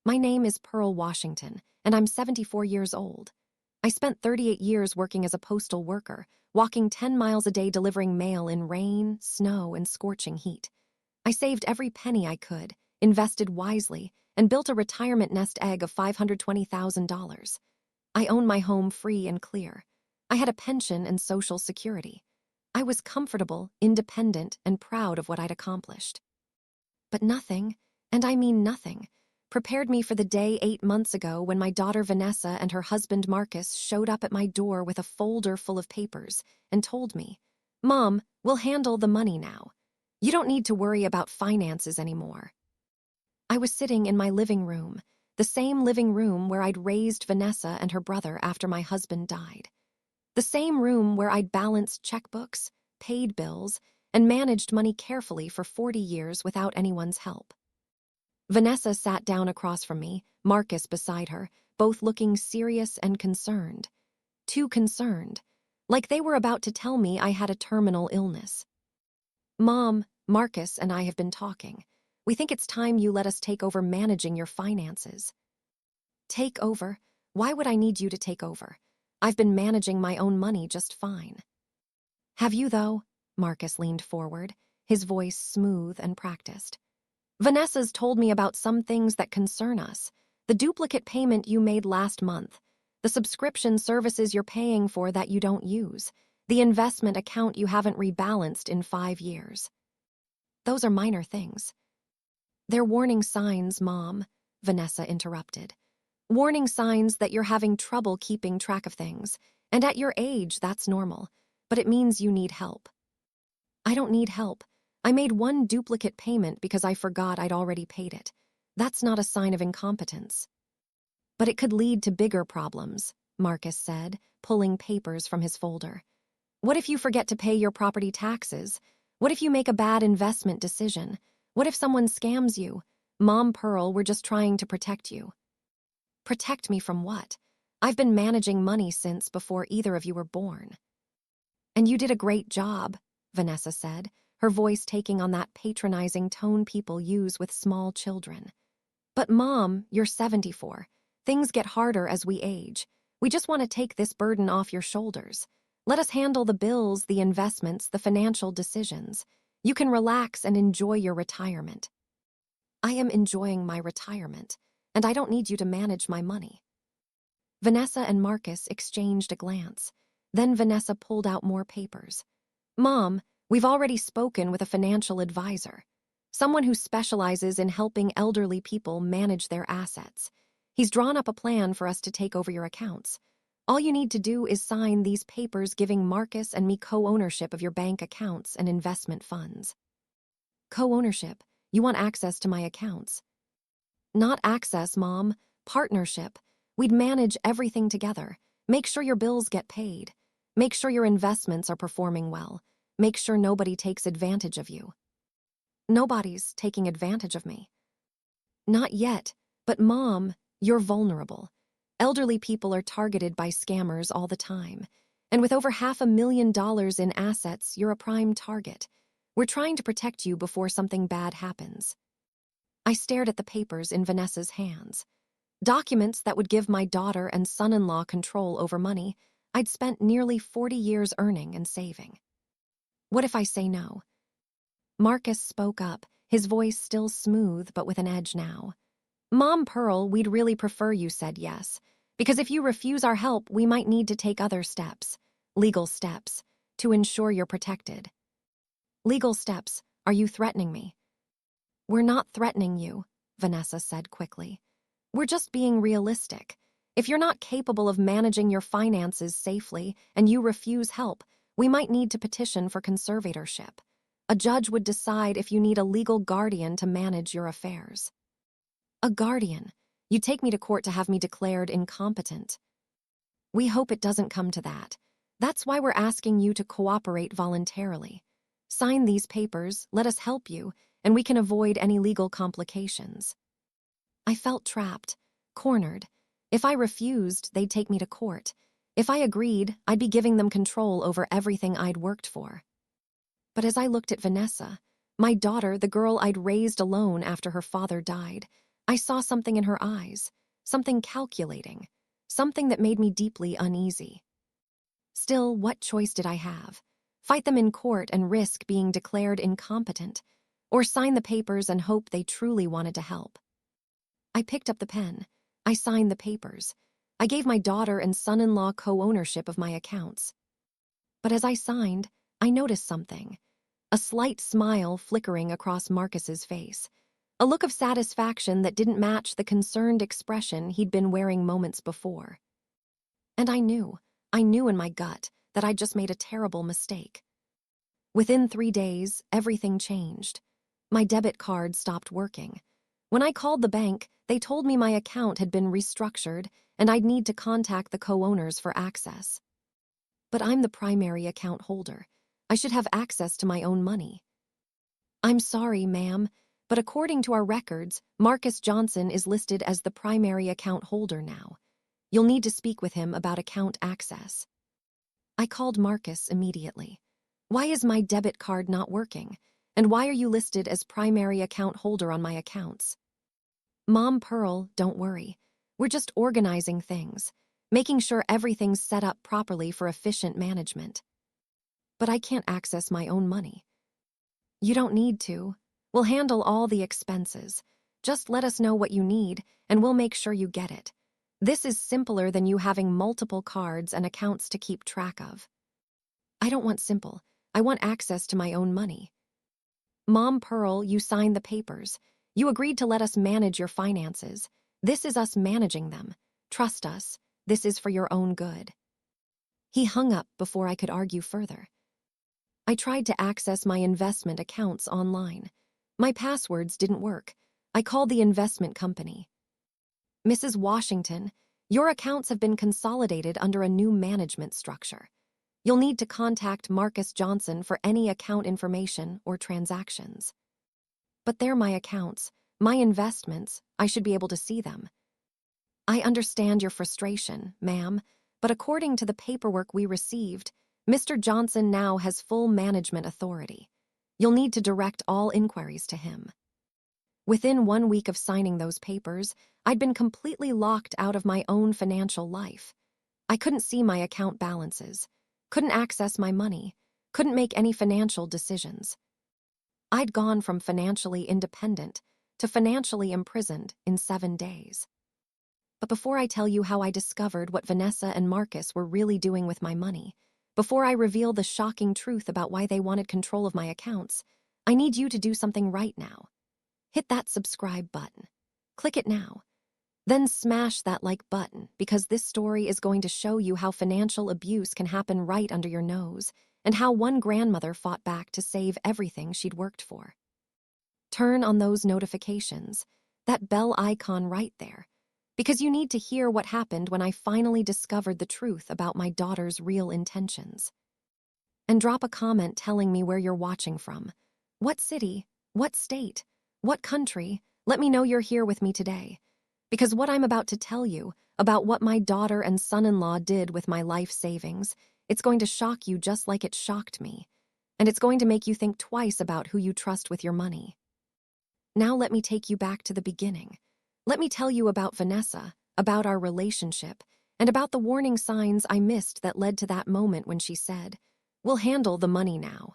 My name is Pearl Washington, and I'm 74 years old. I spent 38 years working as a postal worker, walking 10 miles a day delivering mail in rain, snow, and scorching heat. I saved every penny I could, invested wisely, and built a retirement nest egg of $520,000. I own my home free and clear. I had a pension and social security. I was comfortable, independent, and proud of what I'd accomplished. But nothing, and I mean nothing, prepared me for the day 8 months ago when my daughter Vanessa and her husband Marcus showed up at my door with a folder full of papers and told me, "Mom, we'll handle the money now. You don't need to worry about finances anymore." I was sitting in my living room, the same living room where I'd raised Vanessa and her brother after my husband died. The same room where I'd balanced checkbooks, paid bills, and managed money carefully for 40 years without anyone's help. Vanessa sat down across from me, Marcus beside her, both looking serious and concerned. Too concerned, like they were about to tell me I had a terminal illness. "Mom, Marcus and I have been talking. We think it's time you let us take over managing your finances." "Take over? Why would I need you to take over? I've been managing my own money just fine." "Have you, though?" Marcus leaned forward, his voice smooth and practiced. "Vanessa's told me about some things that concern us. The duplicate payment you made last month, the subscription services you're paying for that you don't use, the investment account you haven't rebalanced in 5 years. Those are minor things." "They're warning signs, Mom," Vanessa interrupted. "Warning signs that you're having trouble keeping track of things, and at your age that's normal, but it means you need help." "I don't need help. I made one duplicate payment because I forgot I'd already paid it. That's not a sign of incompetence." "But it could lead to bigger problems," Marcus said, pulling papers from his folder. "What if you forget to pay your property taxes? What if you make a bad investment decision? What if someone scams you? Mom, Pearl, we're just trying to protect you." "Protect me from what? I've been managing money since before either of you were born." "And you did a great job," Vanessa said, her voice taking on that patronizing tone people use with small children. "But Mom, you're 74. Things get harder as we age. We just want to take this burden off your shoulders. Let us handle the bills, the investments, the financial decisions. You can relax and enjoy your retirement." "I am enjoying my retirement, and I don't need you to manage my money." Vanessa and Marcus exchanged a glance. Then Vanessa pulled out more papers. "Mom, we've already spoken with a financial advisor, someone who specializes in helping elderly people manage their assets. He's drawn up a plan for us to take over your accounts. All you need to do is sign these papers giving Marcus and me co-ownership of your bank accounts and investment funds." "Co-ownership? You want access to my accounts?" "Not access, Mom. Partnership. We'd manage everything together. Make sure your bills get paid. Make sure your investments are performing well. Make sure nobody takes advantage of you." "Nobody's taking advantage of me." "Not yet, but Mom, you're vulnerable. Elderly people are targeted by scammers all the time. And with over $500,000 in assets, you're a prime target. We're trying to protect you before something bad happens." I stared at the papers in Vanessa's hands. Documents that would give my daughter and son-in-law control over money I'd spent nearly 40 years earning and saving. "What if I say no?" Marcus spoke up, his voice still smooth but with an edge now. "Mom, Pearl, we'd really prefer you said yes, because if you refuse our help, we might need to take other steps, legal steps, to ensure you're protected." "Legal steps? Are you threatening me?" "We're not threatening you," Vanessa said quickly. "We're just being realistic. If you're not capable of managing your finances safely and you refuse help, we might need to petition for conservatorship. A judge would decide if you need a legal guardian to manage your affairs." "A guardian? You'd take me to court to have me declared incompetent." "We hope it doesn't come to that. That's why we're asking you to cooperate voluntarily. Sign these papers, let us help you, and we can avoid any legal complications." I felt trapped, cornered. If I refused, they'd take me to court. If I agreed, I'd be giving them control over everything I'd worked for. But as I looked at Vanessa, my daughter, the girl I'd raised alone after her father died, I saw something in her eyes, something calculating, something that made me deeply uneasy. Still, what choice did I have? Fight them in court and risk being declared incompetent, or sign the papers and hope they truly wanted to help? I picked up the pen. I signed the papers. I gave my daughter and son-in-law co-ownership of my accounts. But as I signed, I noticed something. A slight smile flickering across Marcus's face. A look of satisfaction that didn't match the concerned expression he'd been wearing moments before. And I knew in my gut that I'd just made a terrible mistake. Within 3 days, everything changed. My debit card stopped working. When I called the bank, they told me my account had been restructured and I'd need to contact the co-owners for access. But I'm the primary account holder. I should have access to my own money. I'm sorry, ma'am, but according to our records, Marcus Johnson is listed as the primary account holder now. You'll need to speak with him about account access. I called Marcus immediately. Why is my debit card not working? And why are you listed as primary account holder on my accounts? Mom Pearl, don't worry. We're just organizing things, making sure everything's set up properly for efficient management. But I can't access my own money. You don't need to. We'll handle all the expenses. Just let us know what you need, and we'll make sure you get it. This is simpler than you having multiple cards and accounts to keep track of. I don't want simple. I want access to my own money. Mom Pearl, you signed the papers. You agreed to let us manage your finances. This is us managing them. Trust us. This is for your own good. He hung up before I could argue further. I tried to access my investment accounts online. My passwords didn't work. I called the investment company. Mrs. Washington, your accounts have been consolidated under a new management structure. You'll need to contact Marcus Johnson for any account information or transactions. But they're my accounts, my investments. I should be able to see them. I understand your frustration, ma'am, but according to the paperwork we received, Mr. Johnson now has full management authority. You'll need to direct all inquiries to him. Within 1 week of signing those papers, I'd been completely locked out of my own financial life. I couldn't see my account balances, couldn't access my money, couldn't make any financial decisions. I'd gone from financially independent to financially imprisoned in 7 days. But before I tell you how I discovered what Vanessa and Marcus were really doing with my money, before I reveal the shocking truth about why they wanted control of my accounts, I need you to do something right now. Hit that subscribe button. Click it now. Then smash that like button, because this story is going to show you how financial abuse can happen right under your nose, and how one grandmother fought back to save everything she'd worked for. Turn on those notifications, that bell icon right there, because you need to hear what happened when I finally discovered the truth about my daughter's real intentions. And drop a comment telling me where you're watching from. What city? What state? What country? Let me know you're here with me today. Because what I'm about to tell you about what my daughter and son-in-law did with my life savings, it's going to shock you just like it shocked me. And it's going to make you think twice about who you trust with your money. Now let me take you back to the beginning. Let me tell you about Vanessa, about our relationship, and about the warning signs I missed that led to that moment when she said, "We'll handle the money now."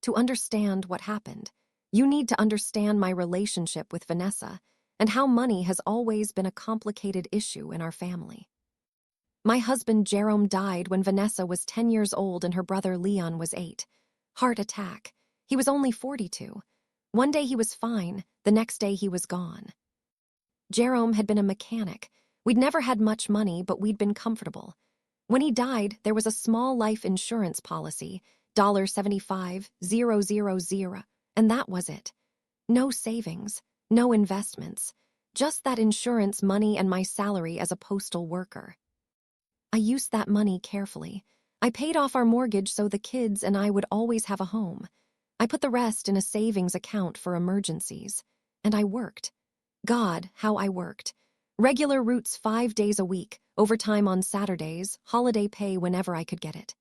To understand what happened, you need to understand my relationship with Vanessa and how money has always been a complicated issue in our family. My husband Jerome died when Vanessa was 10 years old and her brother Leon was 8. Heart attack. He was only 42. One day he was fine, the next day he was gone. Jerome had been a mechanic. We'd never had much money, but we'd been comfortable. When he died, there was a small life insurance policy, $75,000, and that was it. No savings, no investments, just that insurance money and my salary as a postal worker. I used that money carefully. I paid off our mortgage so the kids and I would always have a home. I put the rest in a savings account for emergencies. And I worked. God, how I worked. Regular routes 5 days a week, overtime on Saturdays, holiday pay whenever I could get it.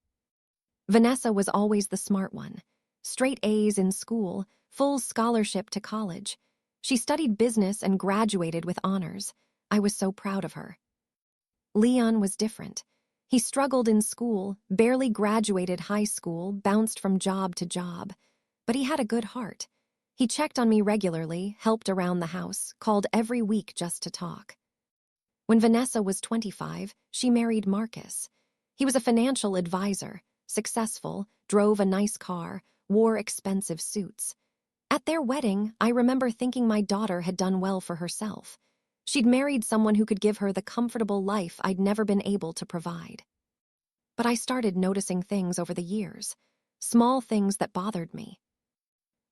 Vanessa was always the smart one. Straight A's in school, full scholarship to college. She studied business and graduated with honors. I was so proud of her. Leon was different. He struggled in school, barely graduated high school, bounced from job to job. But he had a good heart. He checked on me regularly, helped around the house, called every week just to talk. When Vanessa was 25, she married Marcus. He was a financial advisor, successful, drove a nice car, wore expensive suits. At their wedding, I remember thinking my daughter had done well for herself. She'd married someone who could give her the comfortable life I'd never been able to provide. But I started noticing things over the years, small things that bothered me.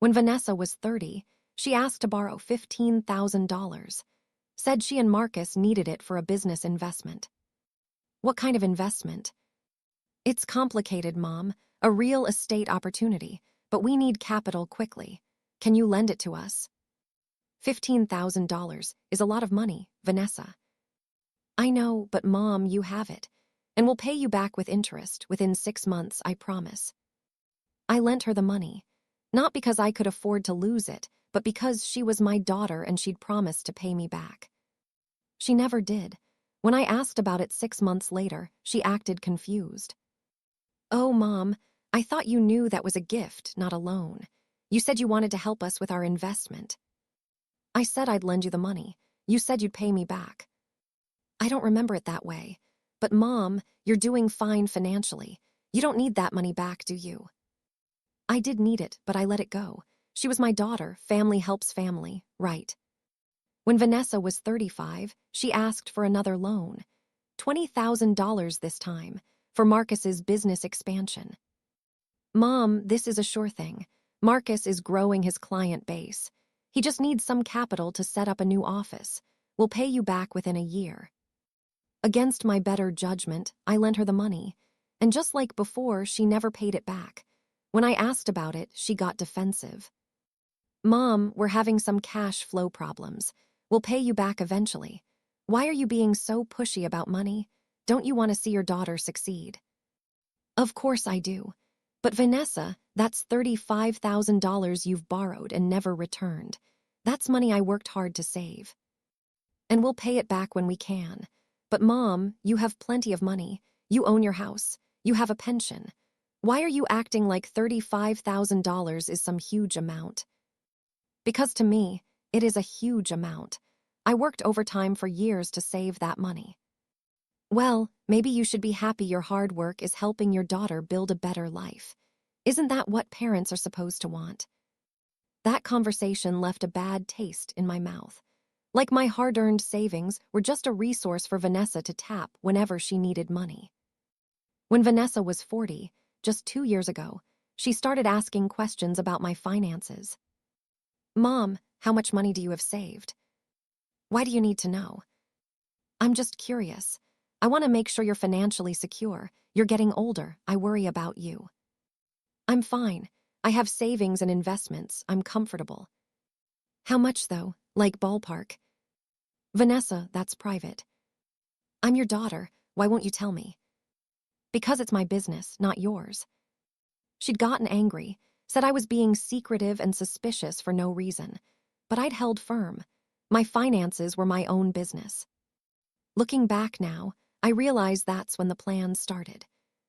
When Vanessa was 30, she asked to borrow $15,000, said she and Marcus needed it for a business investment. What kind of investment? It's complicated, Mom, a real estate opportunity, but we need capital quickly. Can you lend it to us? $15,000 is a lot of money, Vanessa. I know, but Mom, you have it, and we'll pay you back with interest within 6 months, I promise. I lent her the money, not because I could afford to lose it, but because she was my daughter and she'd promised to pay me back. She never did. When I asked about it 6 months later, she acted confused. Oh, Mom, I thought you knew that was a gift, not a loan. You said you wanted to help us with our investment. I said I'd lend you the money. You said you'd pay me back. I don't remember it that way. But Mom, you're doing fine financially. You don't need that money back, do you? I did need it, but I let it go. She was my daughter, family helps family, right? When Vanessa was 35, she asked for another loan. $20,000 this time, for Marcus's business expansion. Mom, this is a sure thing. Marcus is growing his client base. He just needs some capital to set up a new office. We'll pay you back within a year. Against my better judgment, I lent her the money. And just like before, she never paid it back. When I asked about it, she got defensive. Mom, we're having some cash flow problems. We'll pay you back eventually. Why are you being so pushy about money? Don't you want to see your daughter succeed? Of course I do. But Vanessa, that's $35,000 you've borrowed and never returned. That's money I worked hard to save. And we'll pay it back when we can. But Mom, you have plenty of money. You own your house. You have a pension. Why are you acting like $35,000 is some huge amount? Because to me, it is a huge amount. I worked overtime for years to save that money. Well, maybe you should be happy your hard work is helping your daughter build a better life. Isn't that what parents are supposed to want? That conversation left a bad taste in my mouth. Like my hard-earned savings were just a resource for Vanessa to tap whenever she needed money. When Vanessa was 40, just 2 years ago, she started asking questions about my finances. Mom, how much money do you have saved? Why do you need to know? I'm just curious. I want to make sure you're financially secure. You're getting older. I worry about you. I'm fine. I have savings and investments. I'm comfortable. How much, though? Like ballpark? Vanessa, that's private. I'm your daughter. Why won't you tell me? Because it's my business, not yours. She'd gotten angry, said I was being secretive and suspicious for no reason. But I'd held firm. My finances were my own business. Looking back now, I realize that's when the plan started.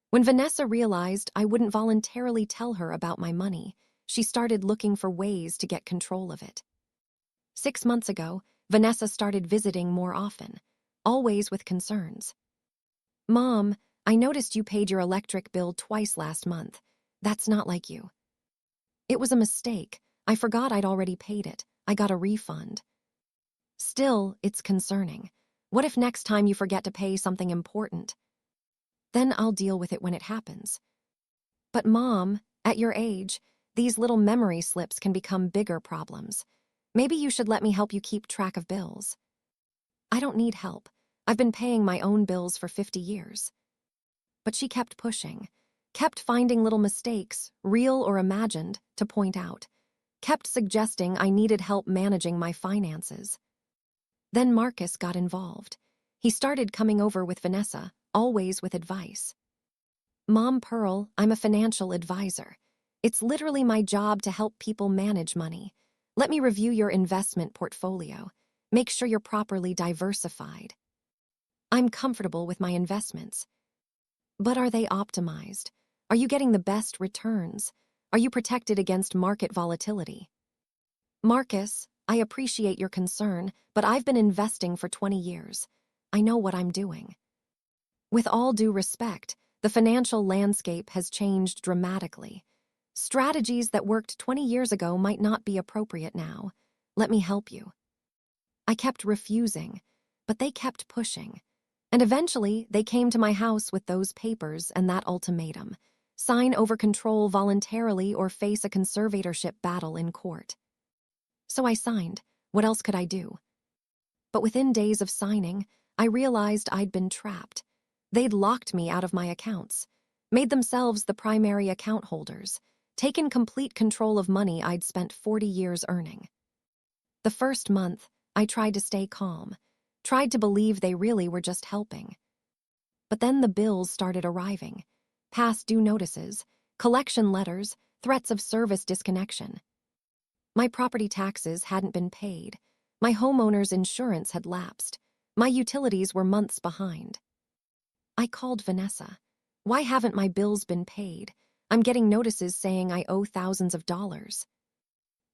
When Vanessa realized I wouldn't voluntarily tell her about my money, she started looking for ways to get control of it. 6 months ago, Vanessa started visiting more often, always with concerns. Mom, I noticed you paid your electric bill twice last month. That's not like you. It was a mistake. I forgot I'd already paid it. I got a refund. Still, it's concerning. What if next time you forget to pay something important? Then I'll deal with it when it happens. But Mom, at your age, these little memory slips can become bigger problems. Maybe you should let me help you keep track of bills. I don't need help. I've been paying my own bills for 50 years. But she kept pushing, kept finding little mistakes, real or imagined, to point out, kept suggesting I needed help managing my finances. Then Marcus got involved. He started coming over with Vanessa, always with advice. Mom Pearl, I'm a financial advisor. It's literally my job to help people manage money. Let me review your investment portfolio. Make sure you're properly diversified. I'm comfortable with my investments. But are they optimized? Are you getting the best returns? Are you protected against market volatility? Marcus, I appreciate your concern, but I've been investing for 20 years. I know what I'm doing. With all due respect, the financial landscape has changed dramatically. Strategies that worked 20 years ago might not be appropriate now. Let me help you. I kept refusing, but they kept pushing. And eventually, they came to my house with those papers and that ultimatum: sign over control voluntarily or face a conservatorship battle in court. So I signed. What else could I do? But within days of signing, I realized I'd been trapped. They'd locked me out of my accounts, made themselves the primary account holders, taken complete control of money I'd spent 40 years earning. The first month, I tried to stay calm, tried to believe they really were just helping. But then the bills started arriving: past due notices, collection letters, threats of service disconnection. My property taxes hadn't been paid. My homeowner's insurance had lapsed. My utilities were months behind. I called Vanessa. Why haven't my bills been paid? I'm getting notices saying I owe thousands of dollars.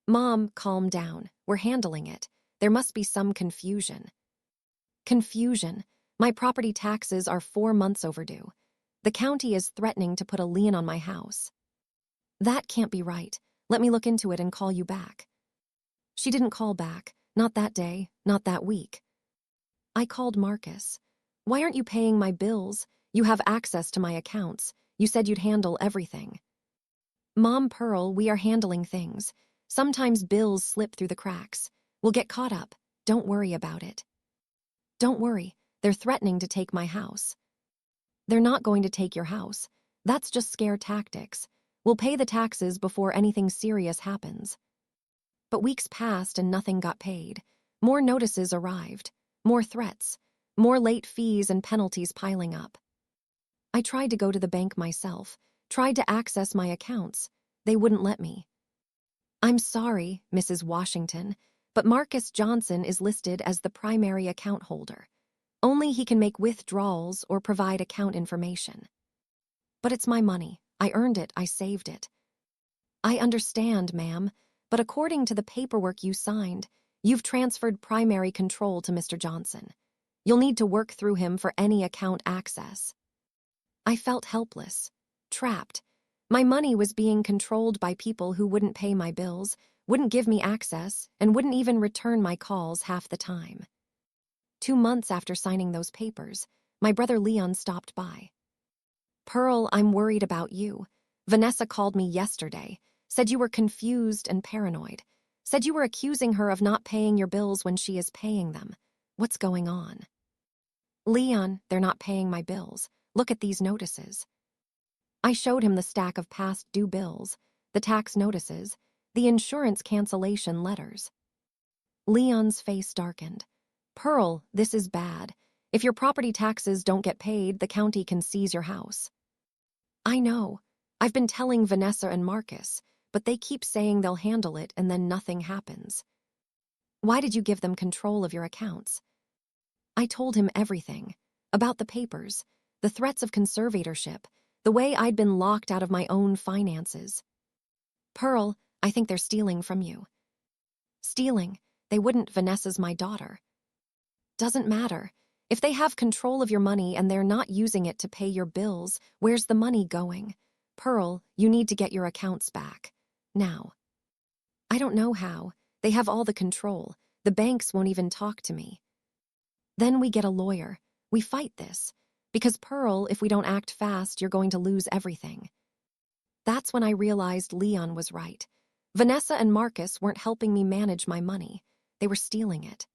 Mom, calm down. We're handling it. There must be some confusion. Confusion? My property taxes are 4 months overdue. The county is threatening to put a lien on my house. That can't be right. Let me look into it and call you back. She didn't call back. Not that day, not that week. I called Marcus. Why aren't you paying my bills? You have access to my accounts. You said you'd handle everything. Mom, Pearl, we are handling things. Sometimes bills slip through the cracks. We'll get caught up. Don't worry about it. Don't worry. They're threatening to take my house. They're not going to take your house. That's just scare tactics. We'll pay the taxes before anything serious happens. But weeks passed and nothing got paid. More notices arrived. More threats. More late fees and penalties piling up. I tried to go to the bank myself, tried to access my accounts. They wouldn't let me. I'm sorry, Mrs. Washington, but Marcus Johnson is listed as the primary account holder. Only he can make withdrawals or provide account information. But it's my money. I earned it. I saved it. I understand, ma'am, but according to the paperwork you signed, you've transferred primary control to Mr. Johnson. You'll need to work through him for any account access. I felt helpless, trapped. My money was being controlled by people who wouldn't pay my bills, wouldn't give me access, and wouldn't even return my calls half the time. 2 months after signing those papers, my brother Leon stopped by. Pearl, I'm worried about you. Vanessa called me yesterday, said you were confused and paranoid, said you were accusing her of not paying your bills when she is paying them. What's going on? Leon, they're not paying my bills. Look at these notices. I showed him the stack of past due bills, the tax notices, the insurance cancellation letters. Leon's face darkened. Pearl, this is bad. If your property taxes don't get paid, the county can seize your house. I know. I've been telling Vanessa and Marcus, but they keep saying they'll handle it and then nothing happens. Why did you give them control of your accounts? I told him everything. About the papers, the threats of conservatorship, the way I'd been locked out of my own finances. Pearl, I think they're stealing from you. Stealing? They wouldn't. Vanessa's my daughter. Doesn't matter. If they have control of your money and they're not using it to pay your bills, where's the money going? Pearl, you need to get your accounts back. Now. I don't know how. They have all the control. The banks won't even talk to me. Then we get a lawyer. We fight this. Because Pearl, if we don't act fast, you're going to lose everything. That's when I realized Leon was right. Vanessa and Marcus weren't helping me manage my money. They were stealing it.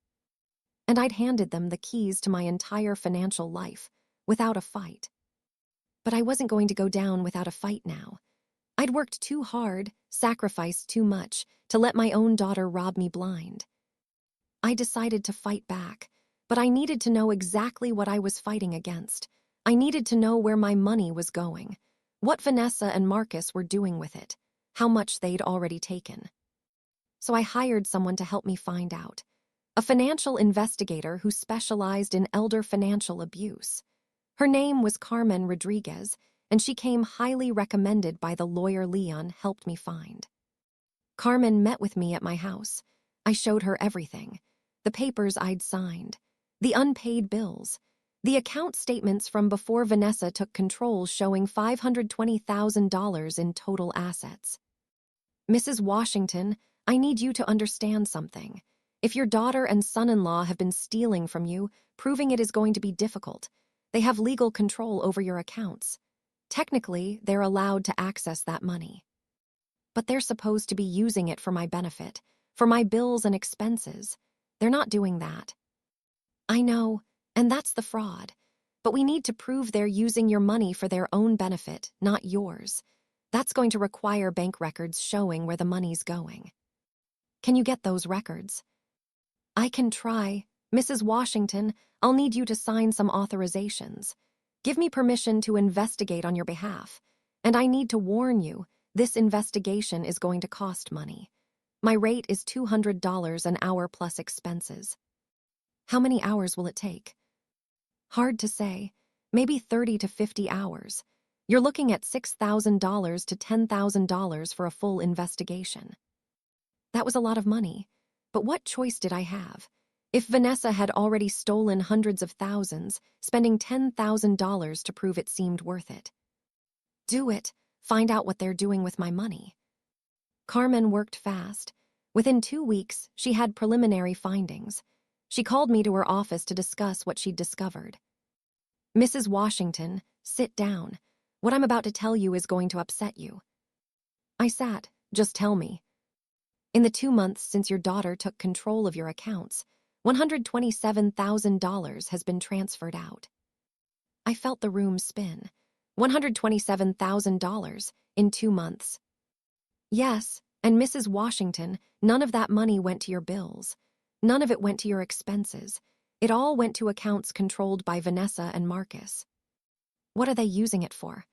And I'd handed them the keys to my entire financial life, without a fight. But I wasn't going to go down without a fight now. I'd worked too hard, sacrificed too much, to let my own daughter rob me blind. I decided to fight back, but I needed to know exactly what I was fighting against. I needed to know where my money was going, what Vanessa and Marcus were doing with it, how much they'd already taken. so I hired someone to help me find out. A financial investigator who specialized in elder financial abuse. Her name was Carmen Rodriguez, and she came highly recommended by the lawyer Leon helped me find. Carmen met with me at my house. I showed her everything. The papers I'd signed, the unpaid bills, the account statements from before Vanessa took control showing $520,000 in total assets. Mrs. Washington, I need you to understand something. If your daughter and son-in-law have been stealing from you, proving it is going to be difficult. They have legal control over your accounts. Technically, they're allowed to access that money. But they're supposed to be using it for my benefit, for my bills and expenses. They're not doing that. I know, and that's the fraud. But we need to prove they're using your money for their own benefit, not yours. That's going to require bank records showing where the money's going. Can you get those records? I can try. Mrs. Washington, I'll need you to sign some authorizations. Give me permission to investigate on your behalf. And I need to warn you, this investigation is going to cost money. My rate is $200 an hour plus expenses. How many hours will it take? Hard to say. Maybe 30 to 50 hours. You're looking at $6,000 to $10,000 for a full investigation. That was a lot of money. But what choice did I have? If Vanessa had already stolen hundreds of thousands, spending $10,000 to prove it seemed worth it. Do it. Find out what they're doing with my money. Carmen worked fast. Within 2 weeks, she had preliminary findings. She called me to her office to discuss what she'd discovered. Mrs. Washington, sit down. What I'm about to tell you is going to upset you. I sat. Just tell me. In the 2 months since your daughter took control of your accounts, $127,000 has been transferred out. I felt the room spin. $127,000 in 2 months. Yes, and Mrs. Washington, none of that money went to your bills. None of it went to your expenses. It all went to accounts controlled by Vanessa and Marcus. What are they using it for?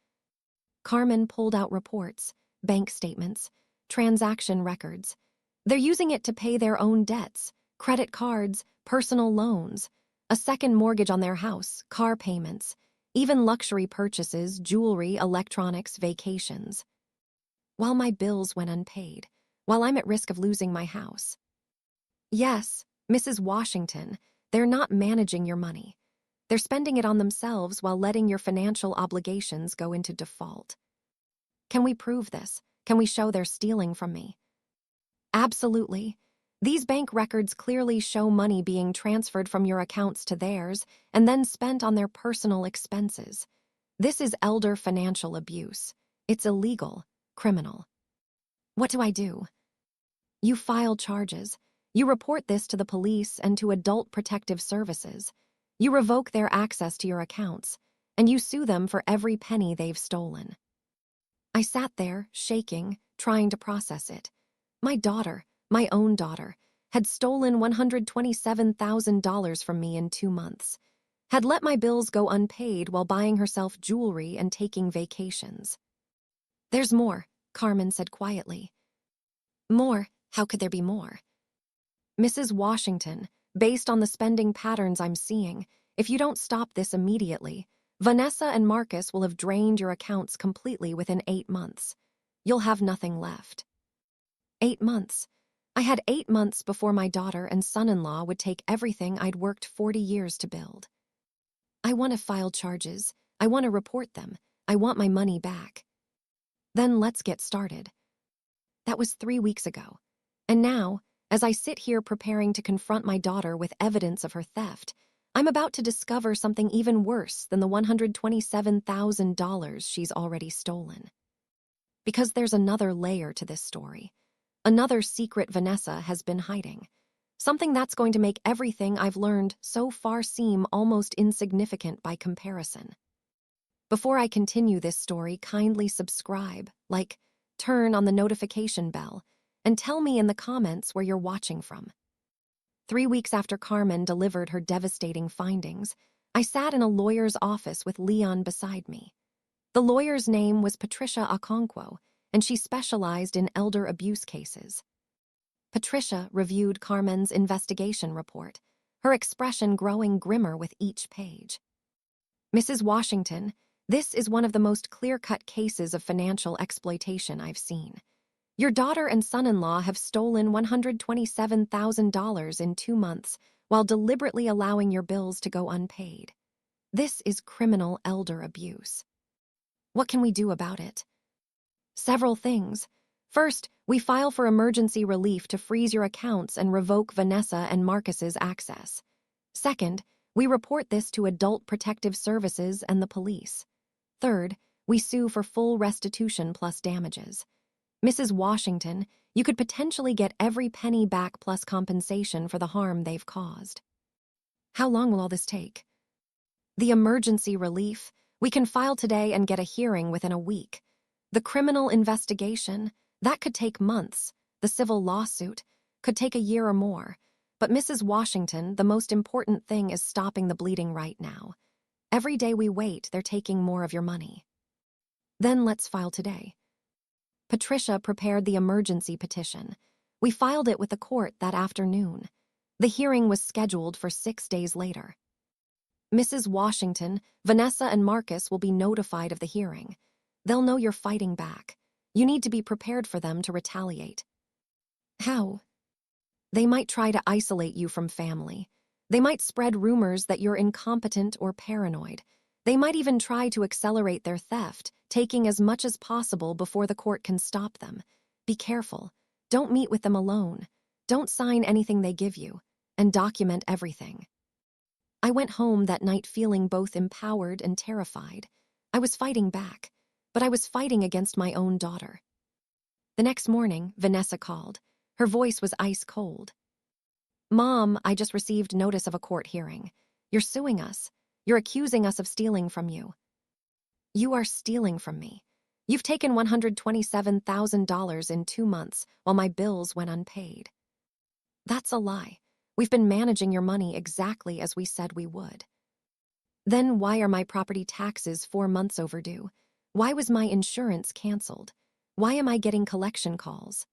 Carmen pulled out reports, bank statements, transaction records. They're using it to pay their own debts, credit cards, personal loans, a second mortgage on their house, car payments, even luxury purchases, jewelry, electronics, vacations. While my bills went unpaid, while I'm at risk of losing my house. Yes, Mrs. Washington, they're not managing your money. They're spending it on themselves while letting your financial obligations go into default. Can we prove this? Can we show they're stealing from me? Absolutely. These bank records clearly show money being transferred from your accounts to theirs and then spent on their personal expenses. This is elder financial abuse. It's illegal, criminal. What do I do? You file charges. You report this to the police and to Adult Protective Services. You revoke their access to your accounts, and you sue them for every penny they've stolen. I sat there, shaking, trying to process it. My daughter, my own daughter, had stolen $127,000 from me in 2 months, had let my bills go unpaid while buying herself jewelry and taking vacations. There's more, Carmen said quietly. More? How could there be more? Mrs. Washington, based on the spending patterns I'm seeing, if you don't stop this immediately, Vanessa and Marcus will have drained your accounts completely within 8 months. You'll have nothing left. 8 months. I had 8 months before my daughter and son-in-law would take everything I'd worked 40 years to build. I want to file charges. I want to report them. I want my money back. Then let's get started. That was 3 weeks ago. And now, as I sit here preparing to confront my daughter with evidence of her theft, I'm about to discover something even worse than the $127,000 she's already stolen. Because there's another layer to this story. Another secret Vanessa has been hiding. Something that's going to make everything I've learned so far seem almost insignificant by comparison. Before I continue this story, kindly subscribe, like, turn on the notification bell, and tell me in the comments where you're watching from. 3 weeks after Carmen delivered her devastating findings, I sat in a lawyer's office with Leon beside me. The lawyer's name was Patricia Okonkwo, and she specialized in elder abuse cases. Patricia reviewed Carmen's investigation report, her expression growing grimmer with each page. Mrs. Washington, this is one of the most clear-cut cases of financial exploitation I've seen. Your daughter and son-in-law have stolen $127,000 in 2 months while deliberately allowing your bills to go unpaid. This is criminal elder abuse. What can we do about it? Several things. First, we file for emergency relief to freeze your accounts and revoke Vanessa and Marcus's access. Second, we report this to Adult Protective Services and the police. Third, we sue for full restitution plus damages. Mrs. Washington, you could potentially get every penny back plus compensation for the harm they've caused. How long will all this take? The emergency relief, we can file today and get a hearing within a week. The criminal investigation, that could take months. The civil lawsuit could take a year or more. But Mrs. Washington, the most important thing is stopping the bleeding right now. Every day we wait, they're taking more of your money. Then let's file today. Patricia prepared the emergency petition. We filed it with the court that afternoon. The hearing was scheduled for 6 days later. Mrs. Washington, Vanessa and Marcus will be notified of the hearing. They'll know you're fighting back. You need to be prepared for them to retaliate. How? They might try to isolate you from family. They might spread rumors that you're incompetent or paranoid. They might even try to accelerate their theft, taking as much as possible before the court can stop them. Be careful. Don't meet with them alone. Don't sign anything they give you. And document everything. I went home that night feeling both empowered and terrified. I was fighting back, but I was fighting against my own daughter. The next morning, Vanessa called. Her voice was ice cold. Mom, I just received notice of a court hearing. You're suing us. You're accusing us of stealing from you. You are stealing from me. You've taken $127,000 in 2 months while my bills went unpaid. That's a lie. We've been managing your money exactly as we said we would. Then why are my property taxes 4 months overdue? Why was my insurance canceled? Why am I getting collection calls?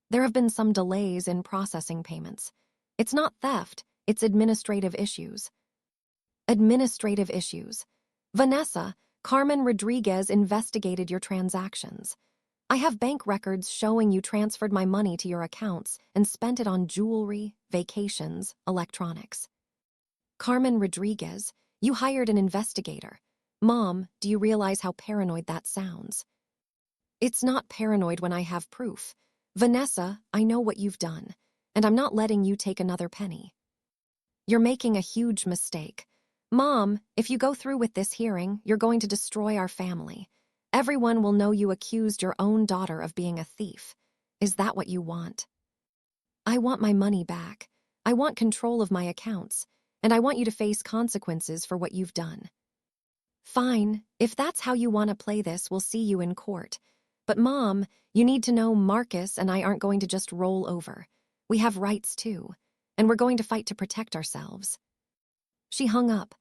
There have been some delays in processing payments. It's not theft, it's administrative issues. Administrative issues. Vanessa, Carmen Rodriguez investigated your transactions. I have bank records showing you transferred my money to your accounts and spent it on jewelry, vacations, electronics. Carmen Rodriguez, you hired an investigator. Mom, do you realize how paranoid that sounds? It's not paranoid when I have proof. Vanessa, I know what you've done, and I'm not letting you take another penny. You're making a huge mistake. Mom, if you go through with this hearing, you're going to destroy our family. Everyone will know you accused your own daughter of being a thief. Is that what you want? I want my money back. I want control of my accounts, and I want you to face consequences for what you've done. Fine, if that's how you want to play this, we'll see you in court. But Mom, you need to know Marcus and I aren't going to just roll over. We have rights too, and we're going to fight to protect ourselves. She hung up.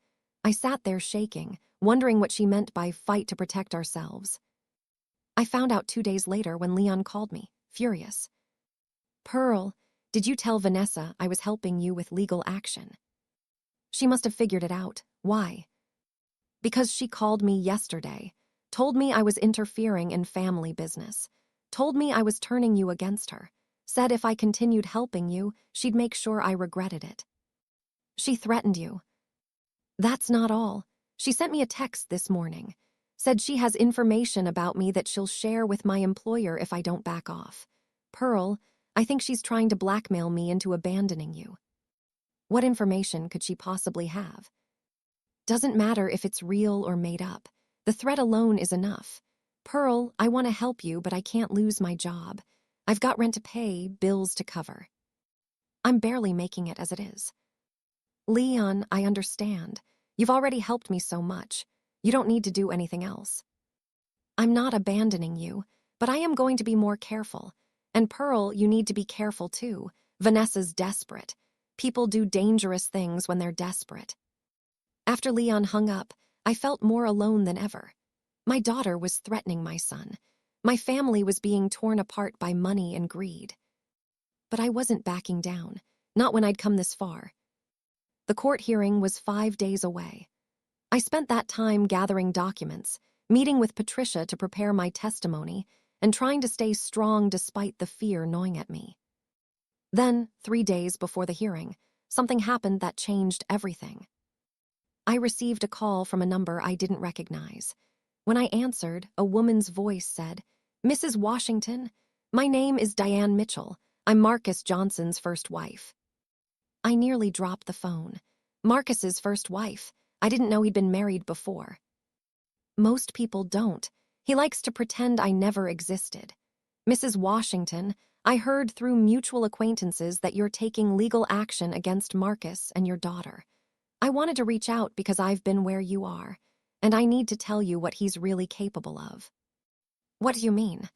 I sat there shaking, wondering what she meant by fight to protect ourselves. I found out 2 days later when Leon called me, furious. Pearl, did you tell Vanessa I was helping you with legal action? She must have figured it out. Why? Because she called me yesterday, told me I was interfering in family business, told me I was turning you against her, said if I continued helping you, she'd make sure I regretted it. She threatened you. That's not all. She sent me a text this morning, said she has information about me that she'll share with my employer if I don't back off. Pearl, I think she's trying to blackmail me into abandoning you. What information could she possibly have? Doesn't matter if it's real or made up. The threat alone is enough. Pearl, I want to help you, but I can't lose my job. I've got rent to pay, bills to cover. I'm barely making it as it is. Leon, I understand. You've already helped me so much. You don't need to do anything else. I'm not abandoning you, but I am going to be more careful. And Pearl, you need to be careful too. Vanessa's desperate. People do dangerous things when they're desperate. After Leon hung up, I felt more alone than ever. My daughter was threatening my son. My family was being torn apart by money and greed. but I wasn't backing down, not when I'd come this far. The court hearing was 5 days away. I spent that time gathering documents, meeting with Patricia to prepare my testimony, and trying to stay strong despite the fear gnawing at me. Then, 3 days before the hearing, something happened that changed everything. I received a call from a number I didn't recognize. When I answered, a woman's voice said, "Mrs. Washington, my name is Diane Mitchell. I'm Marcus Johnson's first wife." I nearly dropped the phone. Marcus's first wife. I didn't know he'd been married before. Most people don't. He likes to pretend I never existed. "Mrs. Washington, I heard through mutual acquaintances that you're taking legal action against Marcus and your daughter. I wanted to reach out because I've been where you are, and I need to tell you what he's really capable of." "What do you mean?"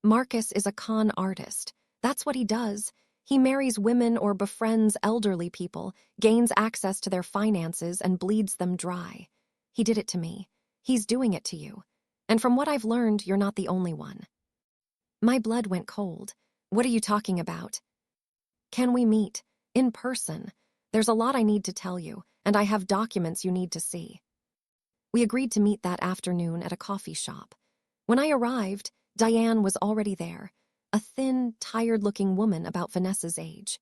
"Marcus is a con artist. That's what he does. He marries women or befriends elderly people, gains access to their finances, and bleeds them dry. He did it to me. He's doing it to you. And from what I've learned, you're not the only one." My blood went cold. "What are you talking about?" "Can we meet? In person? There's a lot I need to tell you, and I have documents you need to see." We agreed to meet that afternoon at a coffee shop. When I arrived, Diane was already there, a thin, tired-looking woman about Vanessa's age.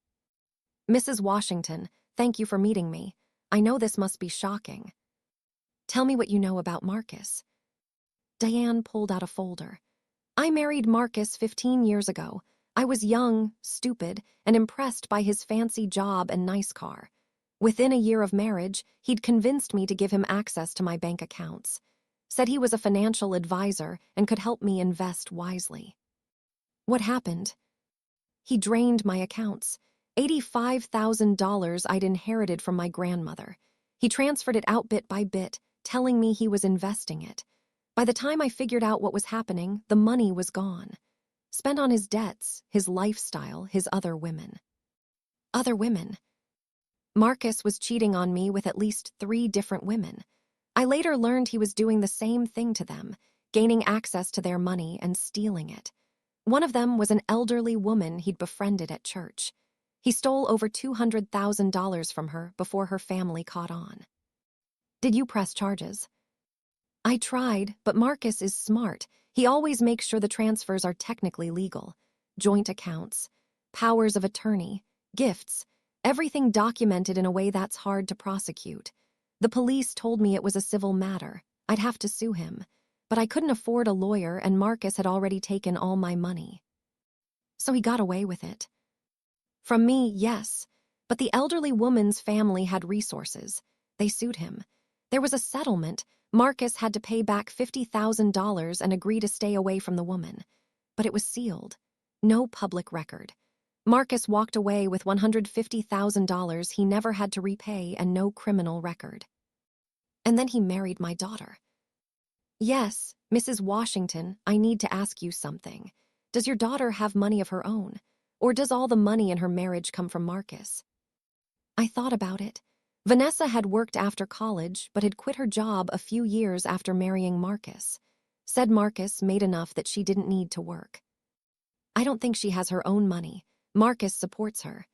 "Mrs. Washington, thank you for meeting me. I know this must be shocking. Tell me what you know about Marcus." Diane pulled out a folder. "I married Marcus 15 years ago. I was young, stupid, and impressed by his fancy job and nice car. Within a year of marriage, he'd convinced me to give him access to my bank accounts. Said he was a financial advisor and could help me invest wisely." "What happened?" "He drained my accounts. $85,000 I'd inherited from my grandmother. He transferred it out bit by bit, telling me he was investing it. By the time I figured out what was happening, the money was gone. Spent on his debts, his lifestyle, his other women." "Other women?" "Marcus was cheating on me with at least 3 different women. I later learned he was doing the same thing to them, gaining access to their money and stealing it. One of them was an elderly woman he'd befriended at church. He stole over $200,000 from her before her family caught on." "Did you press charges?" "I tried, but Marcus is smart. He always makes sure the transfers are technically legal. Joint accounts, powers of attorney, gifts, everything documented in a way that's hard to prosecute. The police told me it was a civil matter. I'd have to sue him. But I couldn't afford a lawyer, and Marcus had already taken all my money." "So he got away with it?" "From me, yes. But the elderly woman's family had resources. They sued him. There was a settlement. Marcus had to pay back $50,000 and agree to stay away from the woman. But it was sealed. No public record. Marcus walked away with $150,000 he never had to repay and no criminal record. And then he married my daughter." "Yes, Mrs. Washington, I need to ask you something. Does your daughter have money of her own? Or does all the money in her marriage come from Marcus?" I thought about it. Vanessa had worked after college, but had quit her job a few years after marrying Marcus. Said Marcus made enough that she didn't need to work. "I don't think she has her own money. Marcus supports her."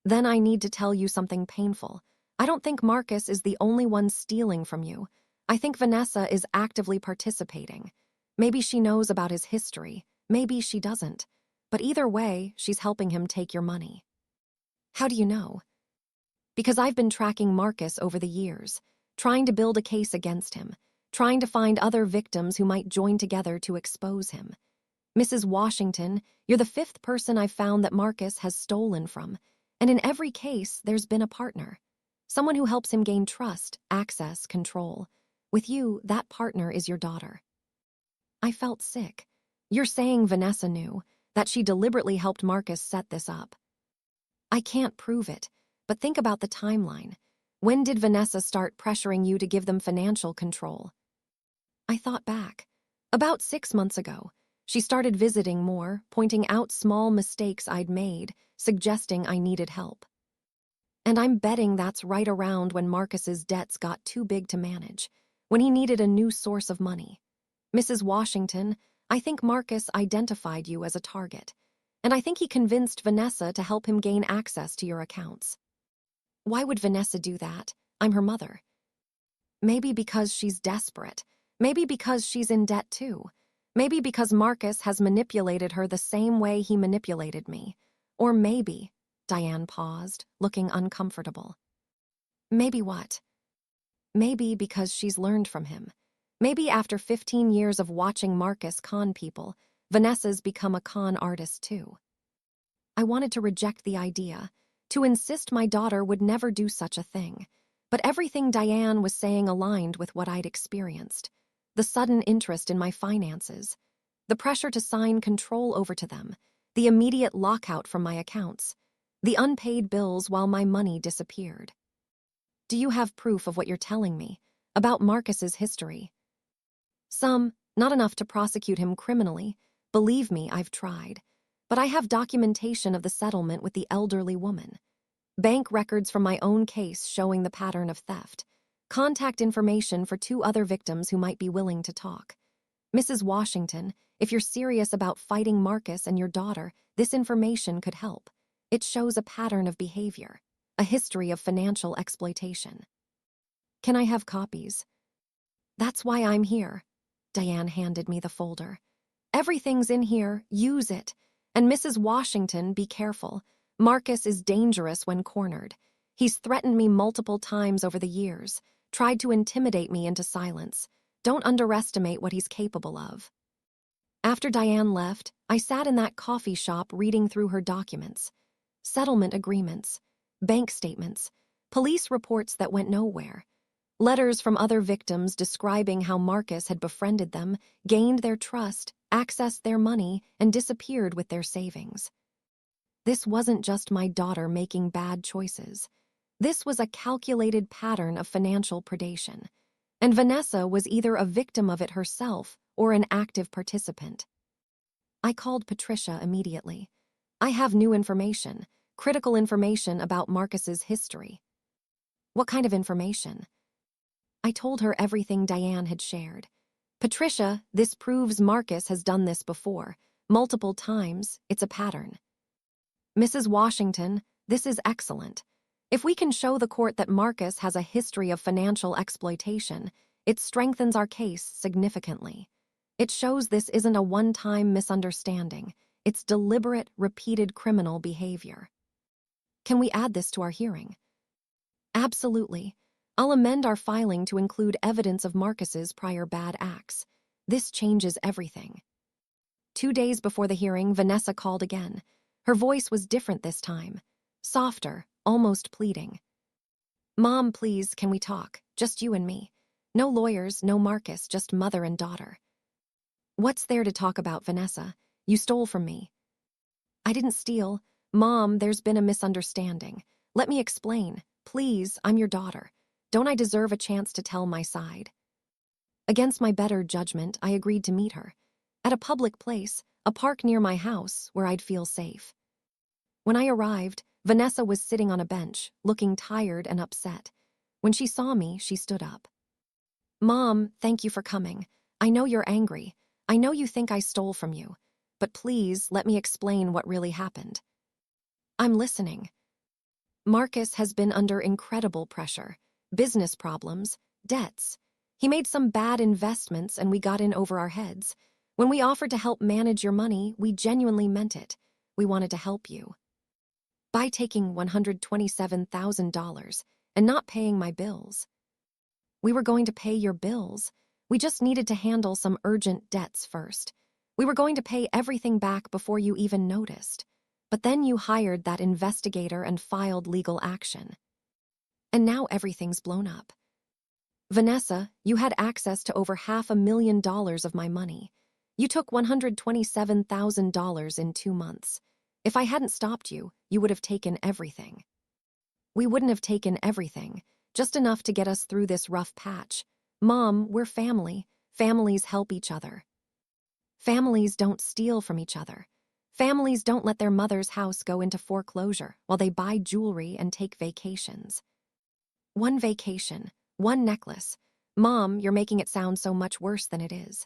"Then I need to tell you something painful. I don't think Marcus is the only one stealing from you. I think Vanessa is actively participating. Maybe she knows about his history. Maybe she doesn't. But either way, she's helping him take your money." "How do you know?" "Because I've been tracking Marcus over the years, trying to build a case against him, trying to find other victims who might join together to expose him. Mrs. Washington, you're the 5th person I've found that Marcus has stolen from, and in every case, there's been a partner. Someone who helps him gain trust, access, control. With you, that partner is your daughter." I felt sick. "You're saying Vanessa knew, that she deliberately helped Marcus set this up." "I can't prove it, but think about the timeline. When did Vanessa start pressuring you to give them financial control?" I thought back. About 6 months ago. She started visiting more, pointing out small mistakes I'd made, suggesting I needed help. And I'm betting that's right around when Marcus's debts got too big to manage, when he needed a new source of money. Mrs. Washington, I think Marcus identified you as a target. And I think he convinced Vanessa to help him gain access to your accounts. Why would Vanessa do that? I'm her mother. Maybe because she's desperate. Maybe because she's in debt too. Maybe because Marcus has manipulated her the same way he manipulated me. Or maybe, Diane paused, looking uncomfortable. Maybe what? Maybe because she's learned from him. Maybe after 15 years of watching Marcus con people, Vanessa's become a con artist too. I wanted to reject the idea, to insist my daughter would never do such a thing. But everything Diane was saying aligned with what I'd experienced. The sudden interest in my finances, the pressure to sign control over to them, the immediate lockout from my accounts, the unpaid bills while my money disappeared. Do you have proof of what you're telling me about Marcus's history? Some, not enough to prosecute him criminally. Believe me, I've tried. But I have documentation of the settlement with the elderly woman. Bank records from my own case showing the pattern of theft. Contact information for 2 other victims who might be willing to talk. Mrs. Washington, if you're serious about fighting Marcus and your daughter, this information could help. It shows a pattern of behavior, a history of financial exploitation. Can I have copies? That's why I'm here. Diane handed me the folder. Everything's in here, use it. And Mrs. Washington, be careful. Marcus is dangerous when cornered. He's threatened me multiple times over the years, tried to intimidate me into silence. Don't underestimate what he's capable of. After Diane left, I sat in that coffee shop reading through her documents. Settlement agreements, bank statements, police reports that went nowhere. Letters from other victims describing how Marcus had befriended them, gained their trust, accessed their money, and disappeared with their savings. This wasn't just my daughter making bad choices. This was a calculated pattern of financial predation. And Vanessa was either a victim of it herself or an active participant. I called Patricia immediately. I have new information, critical information about Marcus's history. What kind of information? I told her everything Diane had shared. Patricia, this proves Marcus has done this before. Multiple times, it's a pattern. Mrs. Washington, this is excellent. If we can show the court that Marcus has a history of financial exploitation, it strengthens our case significantly. It shows this isn't a one-time misunderstanding. It's deliberate, repeated criminal behavior. Can we add this to our hearing? Absolutely. I'll amend our filing to include evidence of Marcus's prior bad acts. This changes everything. 2 days before the hearing, Vanessa called again. Her voice was different this time. Softer, almost pleading. Mom, please, can we talk? Just you and me. No lawyers, no Marcus, just mother and daughter. What's there to talk about, Vanessa? You stole from me. I didn't steal. Mom, there's been a misunderstanding. Let me explain. Please, I'm your daughter. Don't I deserve a chance to tell my side? Against my better judgment, I agreed to meet her. At a public place, a park near my house where I'd feel safe. When I arrived, Vanessa was sitting on a bench, looking tired and upset. When she saw me, she stood up. Mom, thank you for coming. I know you're angry. I know you think I stole from you. But please, let me explain what really happened. I'm listening. Marcus has been under incredible pressure. Business problems, debts. He made some bad investments and we got in over our heads. When we offered to help manage your money, we genuinely meant it. We wanted to help you. By taking $127,000 and not paying my bills. We were going to pay your bills. We just needed to handle some urgent debts first. We were going to pay everything back before you even noticed. But then you hired that investigator and filed legal action. And now everything's blown up. Vanessa, you had access to over $500,000 of my money. You took $127,000 in 2 months. If I hadn't stopped you, you would have taken everything. We wouldn't have taken everything, just enough to get us through this rough patch. Mom, we're family. Families help each other. Families don't steal from each other. Families don't let their mother's house go into foreclosure while they buy jewelry and take vacations. One vacation, one necklace. Mom, you're making it sound so much worse than it is.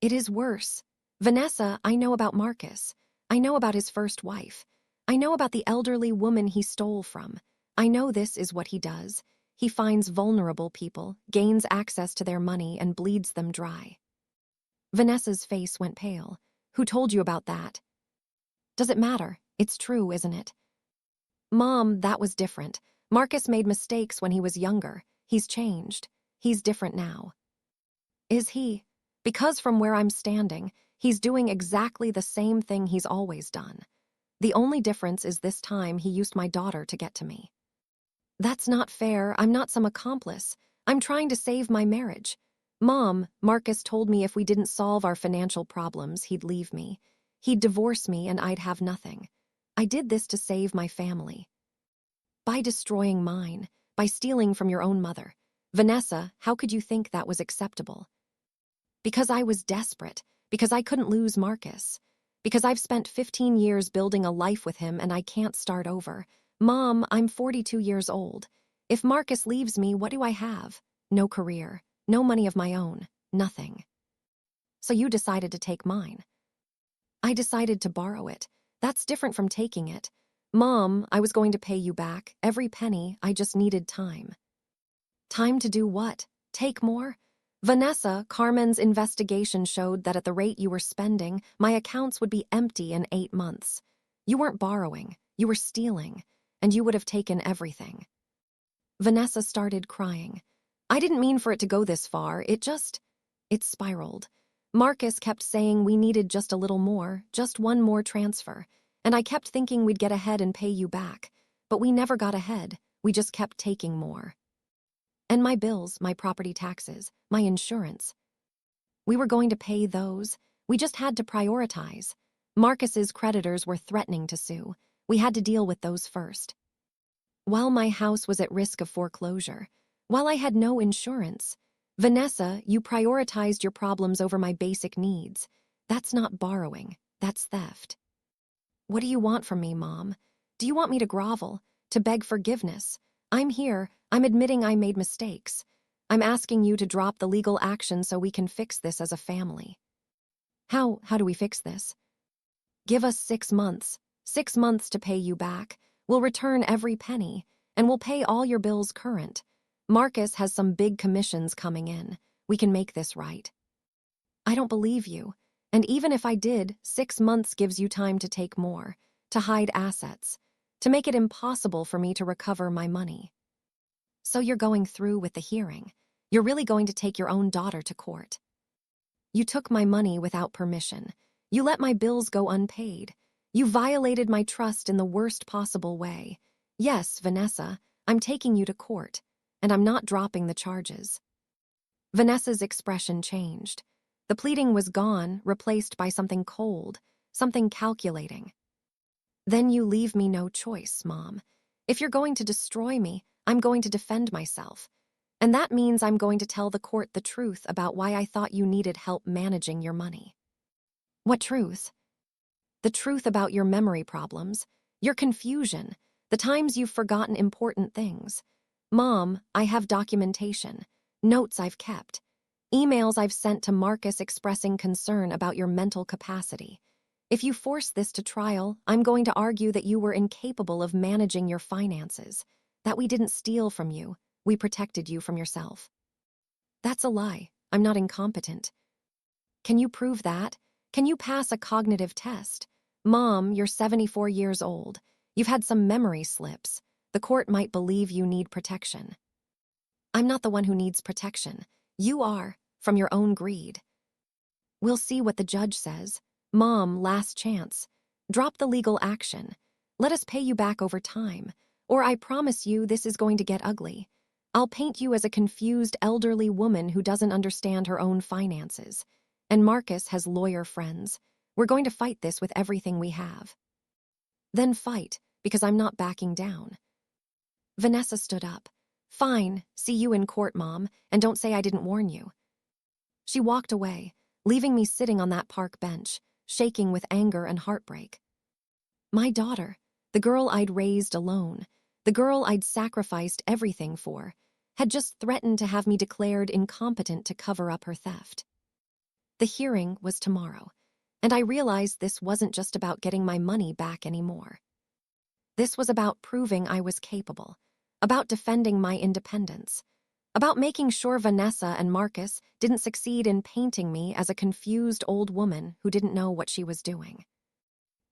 It is worse. Vanessa, I know about Marcus. I know about his first wife. I know about the elderly woman he stole from. I know this is what he does. He finds vulnerable people, gains access to their money, and bleeds them dry. Vanessa's face went pale. Who told you about that? Does it matter? It's true, isn't it? Mom, that was different. Marcus made mistakes when he was younger. He's changed. He's different now. Is he? Because from where I'm standing, he's doing exactly the same thing he's always done. The only difference is this time he used my daughter to get to me. That's not fair. I'm not some accomplice. I'm trying to save my marriage. Mom, Marcus told me if we didn't solve our financial problems, he'd leave me. He'd divorce me and I'd have nothing. I did this to save my family. By destroying mine, by stealing from your own mother. Vanessa, how could you think that was acceptable? Because I was desperate, because I couldn't lose Marcus, because I've spent 15 years building a life with him and I can't start over. Mom, I'm 42 years old. If Marcus leaves me, what do I have? No career, no money of my own, nothing. So you decided to take mine. I decided to borrow it. That's different from taking it. Mom, I was going to pay you back, every penny. I just needed time. Time to do what? Take more? Vanessa, Carmen's investigation showed that at the rate you were spending, my accounts would be empty in 8 months. You weren't borrowing, you were stealing, and you would have taken everything. Vanessa started crying. I didn't mean for it to go this far, it spiraled. Marcus kept saying we needed just a little more, just one more transfer, and I kept thinking we'd get ahead and pay you back, but we never got ahead, we just kept taking more. And my bills, my property taxes, my insurance. We were going to pay those. We just had to prioritize. Marcus's creditors were threatening to sue. We had to deal with those first. While my house was at risk of foreclosure, while I had no insurance, Vanessa, you prioritized your problems over my basic needs. That's not borrowing. That's theft. What do you want from me, Mom? Do you want me to grovel, to beg forgiveness? I'm here. I'm admitting I made mistakes. I'm asking you to drop the legal action so we can fix this as a family. How do we fix this? Give us 6 months. 6 months to pay you back. We'll return every penny, and we'll pay all your bills current. Marcus has some big commissions coming in. We can make this right. I don't believe you. And even if I did, 6 months gives you time to take more, to hide assets, to make it impossible for me to recover my money. So you're going through with the hearing. You're really going to take your own daughter to court. You took my money without permission. You let my bills go unpaid. You violated my trust in the worst possible way. Yes, Vanessa, I'm taking you to court, and I'm not dropping the charges. Vanessa's expression changed. The pleading was gone, replaced by something cold, something calculating. Then you leave me no choice, Mom. If you're going to destroy me, I'm going to defend myself. And that means I'm going to tell the court the truth about why I thought you needed help managing your money. What truth? The truth about your memory problems, your confusion, the times you've forgotten important things. Mom, I have documentation, notes I've kept, emails I've sent to Marcus expressing concern about your mental capacity. If you force this to trial, I'm going to argue that you were incapable of managing your finances, that we didn't steal from you, we protected you from yourself. That's a lie. I'm not incompetent. Can you prove that? Can you pass a cognitive test? Mom, you're 74 years old. You've had some memory slips. The court might believe you need protection. I'm not the one who needs protection. You are, from your own greed. We'll see what the judge says. Mom, last chance. Drop the legal action. Let us pay you back over time, or I promise you this is going to get ugly. I'll paint you as a confused elderly woman who doesn't understand her own finances. And Marcus has lawyer friends. We're going to fight this with everything we have. Then fight, because I'm not backing down. Vanessa stood up. Fine, see you in court, Mom, and don't say I didn't warn you. She walked away, leaving me sitting on that park bench, shaking with anger and heartbreak. My daughter, the girl I'd raised alone, the girl I'd sacrificed everything for, had just threatened to have me declared incompetent to cover up her theft. The hearing was tomorrow, And I realized this wasn't just about getting my money back anymore. This was about proving I was capable, about defending my independence, about making sure Vanessa and Marcus didn't succeed in painting me as a confused old woman who didn't know what she was doing.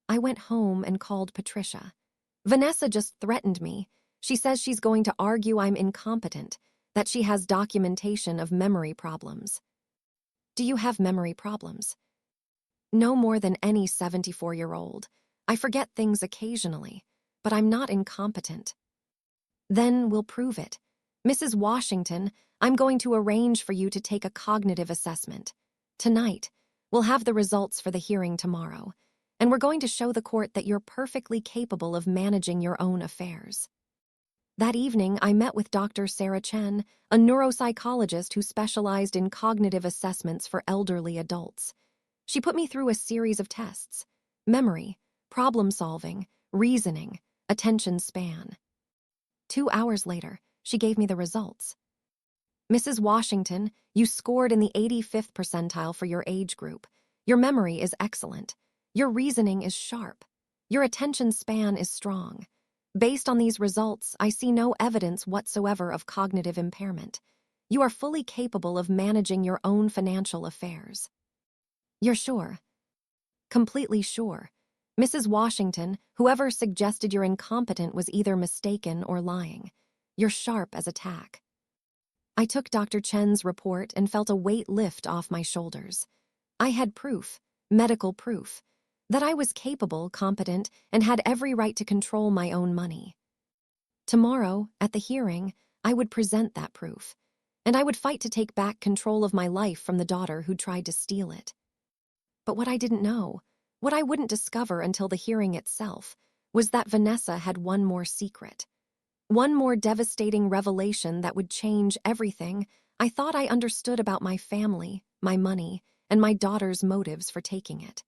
I went home and called Patricia. Vanessa just threatened me. She says she's going to argue I'm incompetent, that she has documentation of memory problems. Do you have memory problems? No more than any 74-year-old. I forget things occasionally, but I'm not incompetent. Then we'll prove it. Mrs. Washington, I'm going to arrange for you to take a cognitive assessment. Tonight, we'll have the results for the hearing tomorrow, and we're going to show the court that you're perfectly capable of managing your own affairs. That evening, I met with Dr. Sarah Chen, a neuropsychologist who specialized in cognitive assessments for elderly adults. She put me through a series of tests: memory, problem-solving, reasoning, attention span. 2 hours later, she gave me the results. Mrs. Washington, you scored in the 85th percentile for your age group. Your memory is excellent. Your reasoning is sharp. Your attention span is strong. Based on these results, I see no evidence whatsoever of cognitive impairment. You are fully capable of managing your own financial affairs. You're sure? Completely sure. Mrs. Washington, whoever suggested you're incompetent was either mistaken or lying. You're sharp as a tack. I took Dr. Chen's report and felt a weight lift off my shoulders. I had proof, medical proof, that I was capable, competent, and had every right to control my own money. Tomorrow, at the hearing, I would present that proof, and I would fight to take back control of my life from the daughter who tried to steal it. But what I didn't know, what I wouldn't discover until the hearing itself, was that Vanessa had one more secret. One more devastating revelation that would change everything I thought I understood about my family, my money, and my daughter's motives for taking it.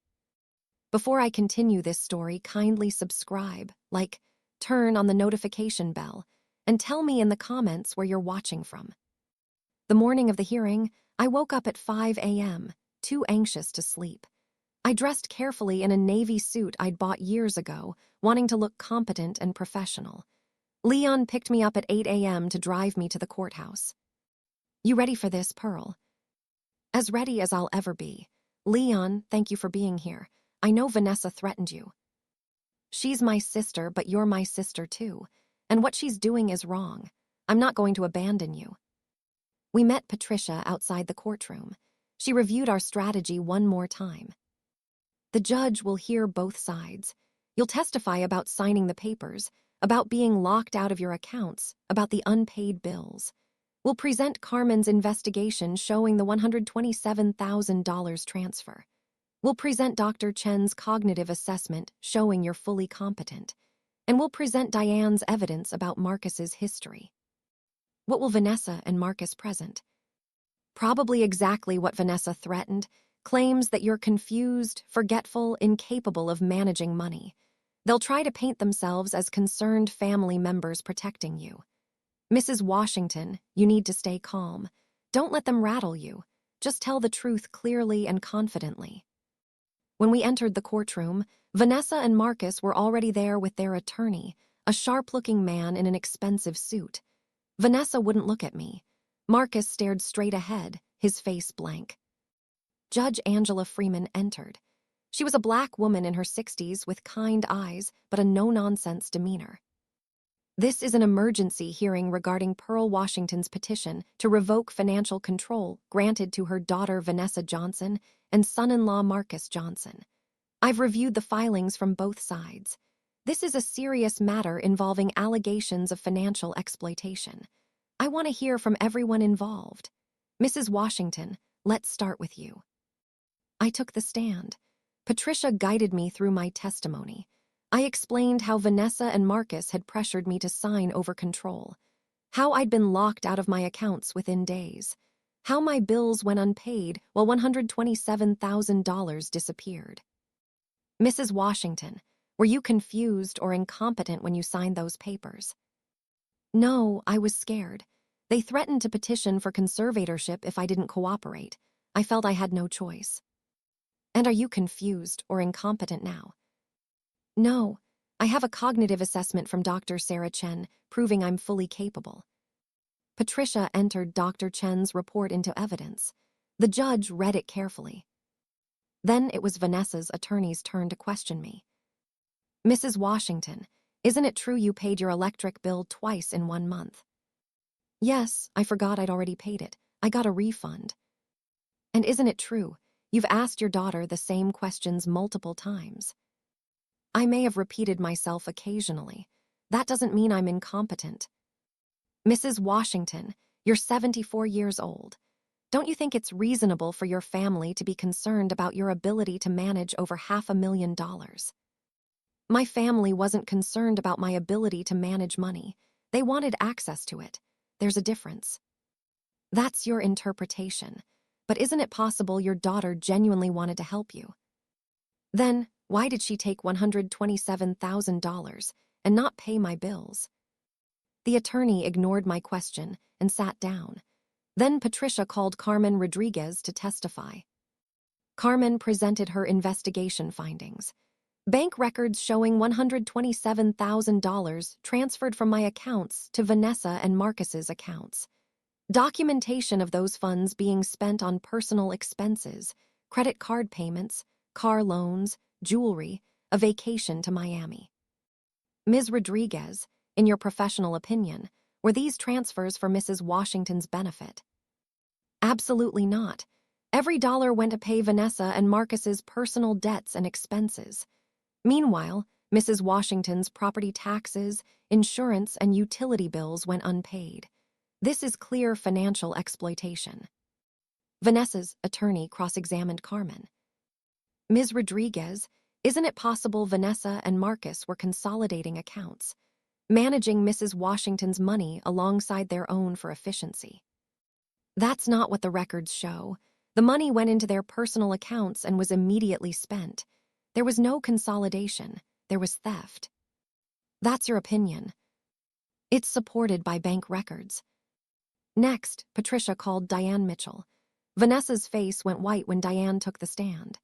Before I continue this story, kindly subscribe, turn on the notification bell, and tell me in the comments where you're watching from. The morning of the hearing, I woke up at 5 a.m., too anxious to sleep. I dressed carefully in a navy suit I'd bought years ago, wanting to look competent and professional. Leon picked me up at 8 a.m. to drive me to the courthouse. You ready for this, Pearl? As ready as I'll ever be. Leon, thank you for being here. I know Vanessa threatened you. She's my sister, but you're my sister too. And what she's doing is wrong. I'm not going to abandon you. We met Patricia outside the courtroom. She reviewed our strategy one more time. The judge will hear both sides. You'll testify about signing the papers, about being locked out of your accounts, about the unpaid bills. We'll present Carmen's investigation showing the $127,000 transfer. We'll present Dr. Chen's cognitive assessment showing you're fully competent. And we'll present Diane's evidence about Marcus's history. What will Vanessa and Marcus present? Probably exactly what Vanessa threatened, claims that you're confused, forgetful, incapable of managing money. They'll try to paint themselves as concerned family members protecting you. Mrs. Washington, you need to stay calm. Don't let them rattle you. Just tell the truth clearly and confidently. When we entered the courtroom, Vanessa and Marcus were already there with their attorney, a sharp-looking man in an expensive suit. Vanessa wouldn't look at me. Marcus stared straight ahead, his face blank. Judge Angela Freeman entered. She was a black woman in her 60s with kind eyes but a no-nonsense demeanor. This is an emergency hearing regarding Pearl Washington's petition to revoke financial control granted to her daughter Vanessa Johnson and son-in-law Marcus Johnson. I've reviewed the filings from both sides. This is a serious matter involving allegations of financial exploitation. I want to hear from everyone involved. Mrs. Washington, let's start with you. I took the stand. Patricia guided me through my testimony. I explained how Vanessa and Marcus had pressured me to sign over control, how I'd been locked out of my accounts within days, how my bills went unpaid while $127,000 disappeared. Mrs. Washington, were you confused or incompetent when you signed those papers? No, I was scared. They threatened to petition for conservatorship if I didn't cooperate. I felt I had no choice. And are you confused or incompetent now? No, I have a cognitive assessment from Dr. Sarah Chen proving I'm fully capable. Patricia entered Dr. Chen's report into evidence. The judge read it carefully. Then it was Vanessa's attorney's turn to question me. Mrs. Washington, isn't it true you paid your electric bill twice in 1 month? Yes, I forgot I'd already paid it. I got a refund. And isn't it true, you've asked your daughter the same questions multiple times? I may have repeated myself occasionally. That doesn't mean I'm incompetent. Mrs. Washington, you're 74 years old. Don't you think it's reasonable for your family to be concerned about your ability to manage over $500,000? My family wasn't concerned about my ability to manage money. They wanted access to it. There's a difference. That's your interpretation. But isn't it possible your daughter genuinely wanted to help you? Then, why did she take $127,000 and not pay my bills? The attorney ignored my question and sat down. Then Patricia called Carmen Rodriguez to testify. Carmen presented her investigation findings. Bank records showing $127,000 transferred from my accounts to Vanessa and Marcus's accounts. Documentation of those funds being spent on personal expenses, credit card payments, car loans, jewelry, a vacation to Miami. Ms. Rodriguez, in your professional opinion, were these transfers for Mrs. Washington's benefit? Absolutely not. Every dollar went to pay Vanessa and Marcus's personal debts and expenses. Meanwhile, Mrs. Washington's property taxes, insurance, and utility bills went unpaid. This is clear financial exploitation. Vanessa's attorney cross-examined Carmen. Ms. Rodriguez, isn't it possible Vanessa and Marcus were consolidating accounts, managing Mrs. Washington's money alongside their own for efficiency? That's not what the records show. The money went into their personal accounts and was immediately spent. There was no consolidation. There was theft. That's your opinion. It's supported by bank records. Next, Patricia called Diane Mitchell. Vanessa's face went white when Diane took the stand.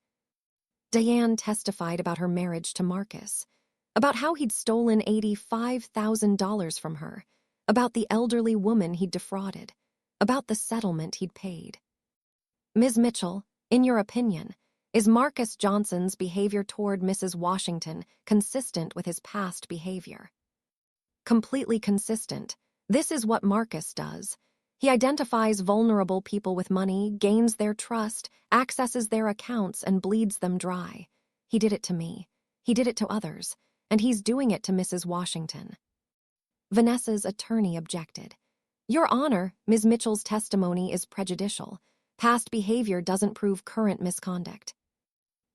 Diane testified about her marriage to Marcus, about how he'd stolen $85,000 from her, about the elderly woman he'd defrauded, about the settlement he'd paid. Ms. Mitchell, in your opinion, is Marcus Johnson's behavior toward Mrs. Washington consistent with his past behavior? Completely consistent. This is what Marcus does. He identifies vulnerable people with money, gains their trust, accesses their accounts, and bleeds them dry. He did it to me. He did it to others. And he's doing it to Mrs. Washington. Vanessa's attorney objected. Your Honor, Ms. Mitchell's testimony is prejudicial. Past behavior doesn't prove current misconduct.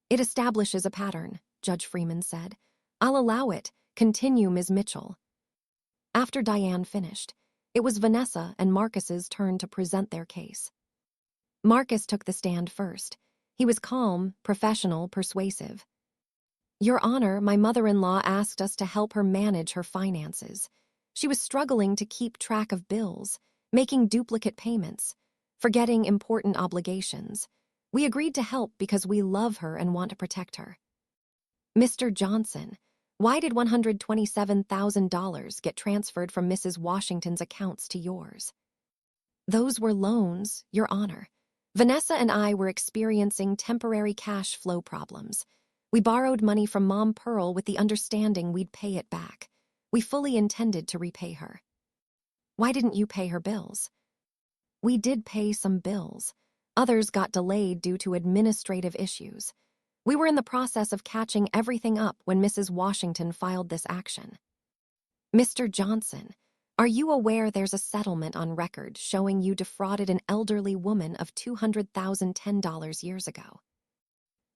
It establishes a pattern, Judge Freeman said. I'll allow it. Continue, Ms. Mitchell. After Diane finished, it was Vanessa and Marcus's turn to present their case. Marcus took the stand first. He was calm, professional, persuasive. Your Honor, my mother-in-law asked us to help her manage her finances. She was struggling to keep track of bills, making duplicate payments, forgetting important obligations. We agreed to help because we love her and want to protect her. Mr. Johnson, why did $127,000 get transferred from Mrs. Washington's accounts to yours? Those were loans, Your Honor. Vanessa and I were experiencing temporary cash flow problems. We borrowed money from Mom Pearl with the understanding we'd pay it back. We fully intended to repay her. Why didn't you pay her bills? We did pay some bills. Others got delayed due to administrative issues. We were in the process of catching everything up when Mrs. Washington filed this action. Mr. Johnson, are you aware there's a settlement on record showing you defrauded an elderly woman of $210 years ago?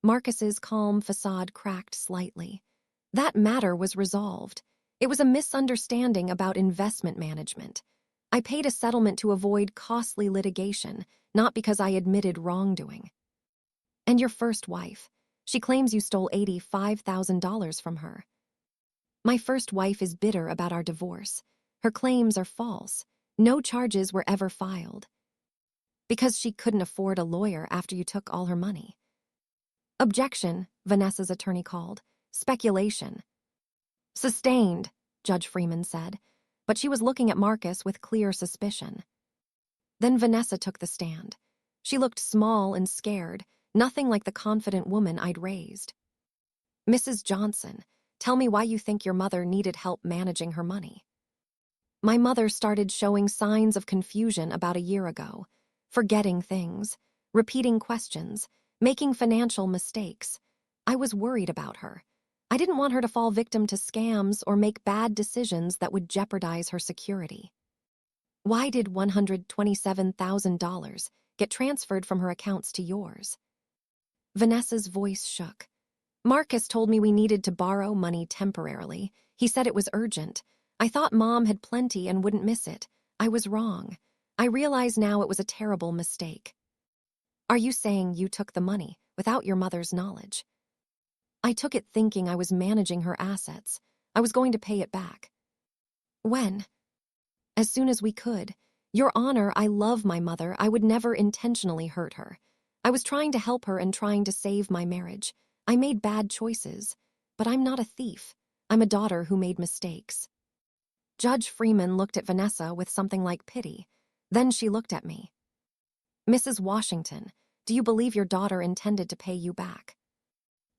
Marcus's calm facade cracked slightly. That matter was resolved. It was a misunderstanding about investment management. I paid a settlement to avoid costly litigation, not because I admitted wrongdoing. And your first wife, she claims you stole $85,000 from her. My first wife is bitter about our divorce. Her claims are false. No charges were ever filed. Because she couldn't afford a lawyer after you took all her money. Objection, Vanessa's attorney called. Speculation. Sustained, Judge Freeman said, but she was looking at Marcus with clear suspicion. Then Vanessa took the stand. She looked small and scared, nothing like the confident woman I'd raised. Mrs. Johnson, tell me why you think your mother needed help managing her money. My mother started showing signs of confusion about a year ago, forgetting things, repeating questions, making financial mistakes. I was worried about her. I didn't want her to fall victim to scams or make bad decisions that would jeopardize her security. Why did $127,000 get transferred from her accounts to yours? Vanessa's voice shook. Marcus told me we needed to borrow money temporarily. He said it was urgent. I thought Mom had plenty and wouldn't miss it. I was wrong. I realize now it was a terrible mistake. Are you saying you took the money without your mother's knowledge? I took it thinking I was managing her assets. I was going to pay it back. When? As soon as we could. Your Honor, I love my mother. I would never intentionally hurt her. I was trying to help her and trying to save my marriage. I made bad choices, but I'm not a thief. I'm a daughter who made mistakes. Judge Freeman looked at Vanessa with something like pity. Then she looked at me. Mrs. Washington, do you believe your daughter intended to pay you back?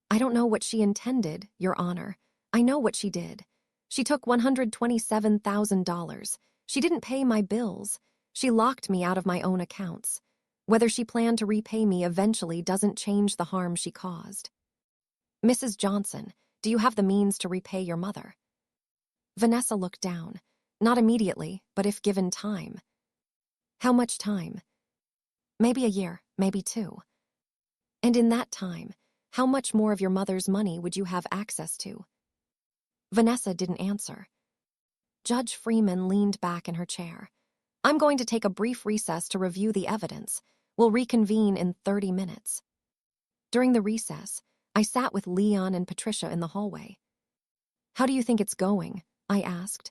I don't know what she intended, Your Honor. I know what she did. She took $127,000. She didn't pay my bills. She locked me out of my own accounts. Whether she planned to repay me eventually doesn't change the harm she caused. Mrs. Johnson, do you have the means to repay your mother? Vanessa looked down. Not immediately, but if given time. How much time? Maybe a year, maybe 2. And in that time, how much more of your mother's money would you have access to? Vanessa didn't answer. Judge Freeman leaned back in her chair. I'm going to take a brief recess to review the evidence. We'll reconvene in 30 minutes. During the recess, I sat with Leon and Patricia in the hallway. How do you think it's going? I asked.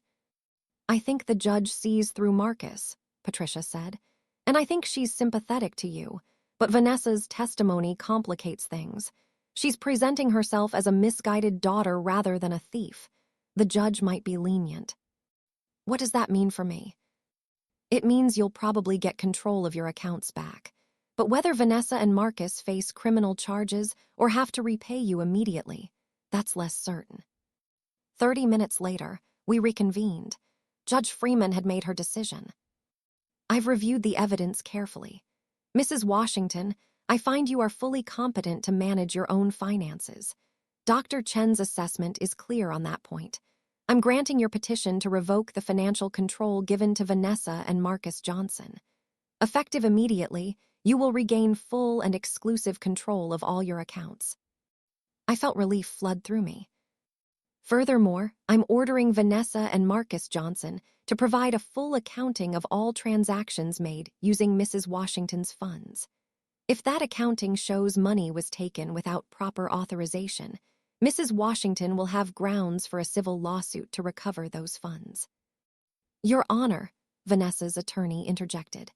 I think the judge sees through Marcus, Patricia said, and I think she's sympathetic to you, but Vanessa's testimony complicates things. She's presenting herself as a misguided daughter rather than a thief. The judge might be lenient. What does that mean for me? It means you'll probably get control of your accounts back. But whether Vanessa and Marcus face criminal charges or have to repay you immediately, that's less certain. 30 minutes later, we reconvened. Judge Freeman had made her decision. I've reviewed the evidence carefully. Mrs. Washington, I find you are fully competent to manage your own finances. Dr. Chen's assessment is clear on that point. I'm granting your petition to revoke the financial control given to Vanessa and Marcus Johnson. Effective immediately, you will regain full and exclusive control of all your accounts. I felt relief flood through me. Furthermore, I'm ordering Vanessa and Marcus Johnson to provide a full accounting of all transactions made using Mrs. Washington's funds. If that accounting shows money was taken without proper authorization, Mrs. Washington will have grounds for a civil lawsuit to recover those funds. Your Honor, Vanessa's attorney interjected,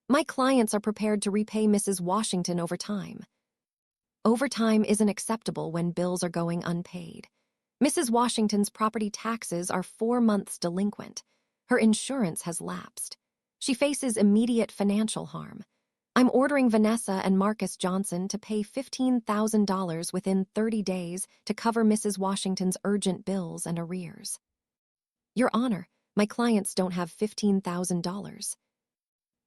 my clients are prepared to repay Mrs. Washington over time. Overtime isn't acceptable when bills are going unpaid. Mrs. Washington's property taxes are 4 months delinquent. Her insurance has lapsed. She faces immediate financial harm. I'm ordering Vanessa and Marcus Johnson to pay $15,000 within 30 days to cover Mrs. Washington's urgent bills and arrears. Your Honor, my clients don't have $15,000.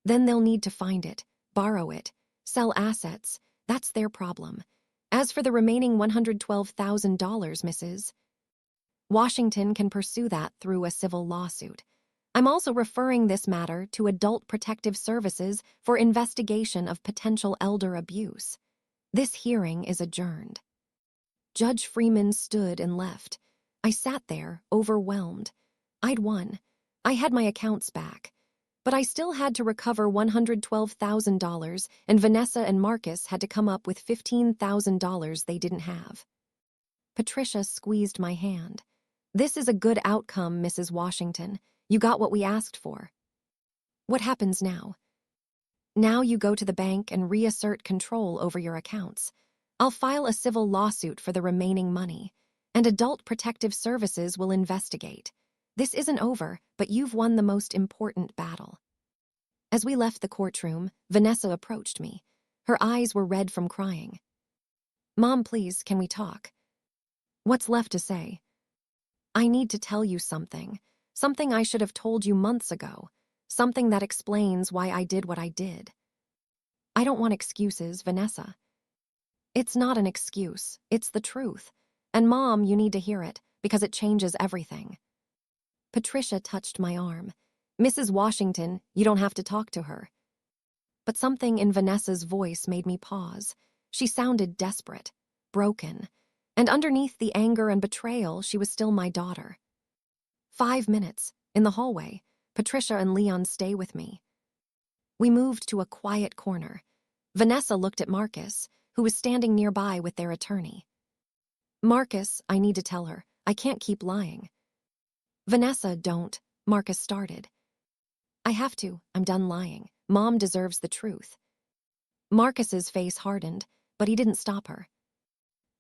Then they'll need to find it, borrow it, sell assets. That's their problem. As for the remaining $112,000, Mrs. Washington can pursue that through a civil lawsuit. I'm also referring this matter to Adult Protective Services for investigation of potential elder abuse. This hearing is adjourned. Judge Freeman stood and left. I sat there, overwhelmed. I'd won. I had my accounts back. But I still had to recover $112,000, and Vanessa and Marcus had to come up with $15,000 they didn't have. Patricia squeezed my hand. This is a good outcome, Mrs. Washington. You got what we asked for. What happens now? Now you go to the bank and reassert control over your accounts. I'll file a civil lawsuit for the remaining money, and Adult Protective Services will investigate. This isn't over, but you've won the most important battle." As we left the courtroom, Vanessa approached me. Her eyes were red from crying. "Mom, please, can we talk?" "What's left to say?" "I need to tell you something. Something I should have told you months ago. Something that explains why I did what I did." "I don't want excuses, Vanessa." "It's not an excuse. It's the truth. And Mom, you need to hear it, because it changes everything." Patricia touched my arm. "Mrs. Washington, you don't have to talk to her." But something in Vanessa's voice made me pause. She sounded desperate, broken, and underneath the anger and betrayal, she was still my daughter. 5 minutes, in the hallway, Patricia and Leon stay with me. We moved to a quiet corner. Vanessa looked at Marcus, who was standing nearby with their attorney. "Marcus, I need to tell her. I can't keep lying." "Vanessa, don't," Marcus started. "I have to. I'm done lying. Mom deserves the truth." Marcus's face hardened, but he didn't stop her.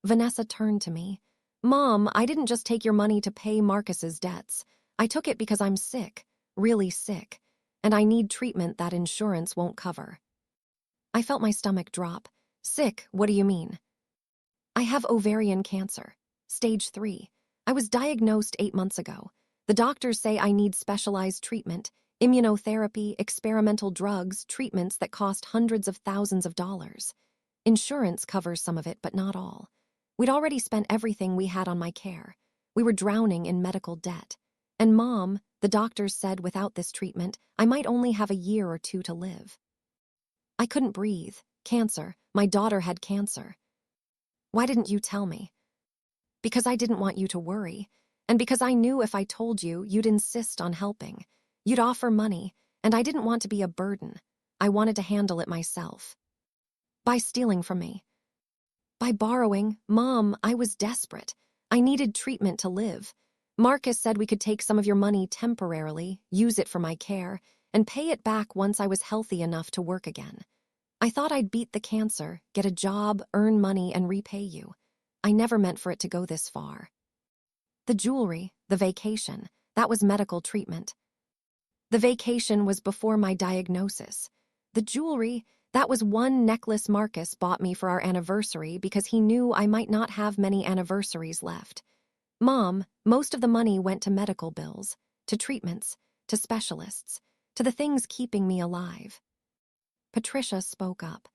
Vanessa turned to me. "Mom, I didn't just take your money to pay Marcus's debts. I took it because I'm sick, really sick, and I need treatment that insurance won't cover." I felt my stomach drop. "Sick, what do you mean?" "I have ovarian cancer, stage 3. I was diagnosed 8 months ago. The doctors say I need specialized treatment, immunotherapy, experimental drugs, treatments that cost hundreds of thousands of dollars. Insurance covers some of it, but not all. We'd already spent everything we had on my care. We were drowning in medical debt. And Mom, the doctors said without this treatment, I might only have a year or 2 to live." I couldn't breathe. Cancer. My daughter had cancer. "Why didn't you tell me?" "Because I didn't want you to worry. And because I knew if I told you, you'd insist on helping. You'd offer money, and I didn't want to be a burden. I wanted to handle it myself." "By stealing from me?" "By borrowing. Mom, I was desperate. I needed treatment to live. Marcus said we could take some of your money temporarily, use it for my care, and pay it back once I was healthy enough to work again. I thought I'd beat the cancer, get a job, earn money, and repay you. I never meant for it to go this far." "The jewelry, the vacation, that was medical treatment." "The vacation was before my diagnosis. The jewelry, that was one necklace Marcus bought me for our anniversary because he knew I might not have many anniversaries left. Mom, most of the money went to medical bills, to treatments, to specialists, to the things keeping me alive." Patricia spoke up.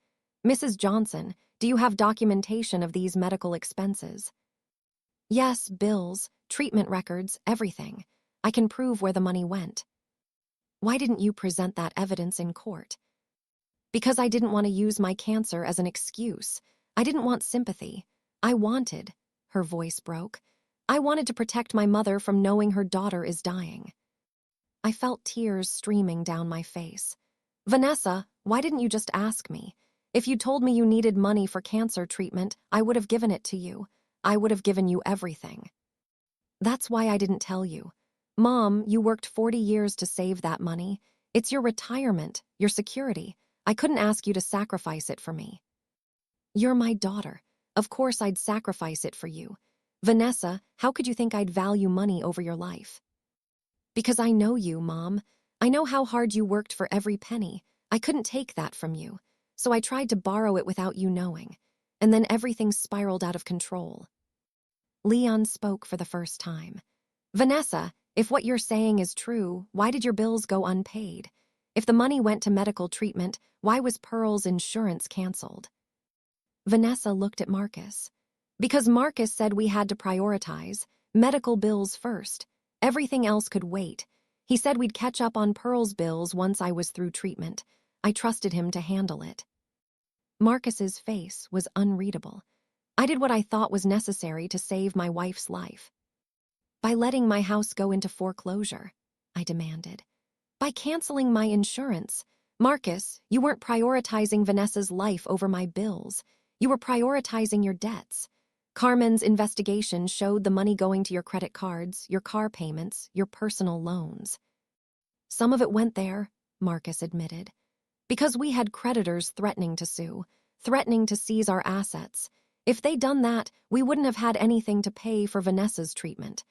"Mrs. Johnson, do you have documentation of these medical expenses?" "Yes, bills, treatment records, everything. I can prove where the money went." "Why didn't you present that evidence in court?" "Because I didn't want to use my cancer as an excuse. I didn't want sympathy. I wanted," her voice broke, "I wanted to protect my mother from knowing her daughter is dying." I felt tears streaming down my face. "Vanessa, why didn't you just ask me? If you told me you needed money for cancer treatment, I would have given it to you. I would have given you everything." "That's why I didn't tell you. Mom, you worked 40 years to save that money. It's your retirement, your security. I couldn't ask you to sacrifice it for me." "You're my daughter. Of course I'd sacrifice it for you. Vanessa, how could you think I'd value money over your life?" "Because I know you, Mom. I know how hard you worked for every penny. I couldn't take that from you. So I tried to borrow it without you knowing. And then everything spiraled out of control." Leon spoke for the first time. "Vanessa, if what you're saying is true, why did your bills go unpaid? If the money went to medical treatment, why was Pearl's insurance canceled?" Vanessa looked at Marcus. "Because Marcus said we had to prioritize. Medical bills first. Everything else could wait. He said we'd catch up on Pearl's bills once I was through treatment. I trusted him to handle it." Marcus's face was unreadable. "I did what I thought was necessary to save my wife's life." "By letting my house go into foreclosure," I demanded. "By canceling my insurance. Marcus, you weren't prioritizing Vanessa's life over my bills. You were prioritizing your debts. Carmen's investigation showed the money going to your credit cards, your car payments, your personal loans." "Some of it went there," Marcus admitted. "Because we had creditors threatening to sue, threatening to seize our assets. If they'd done that, we wouldn't have had anything to pay for Vanessa's treatment.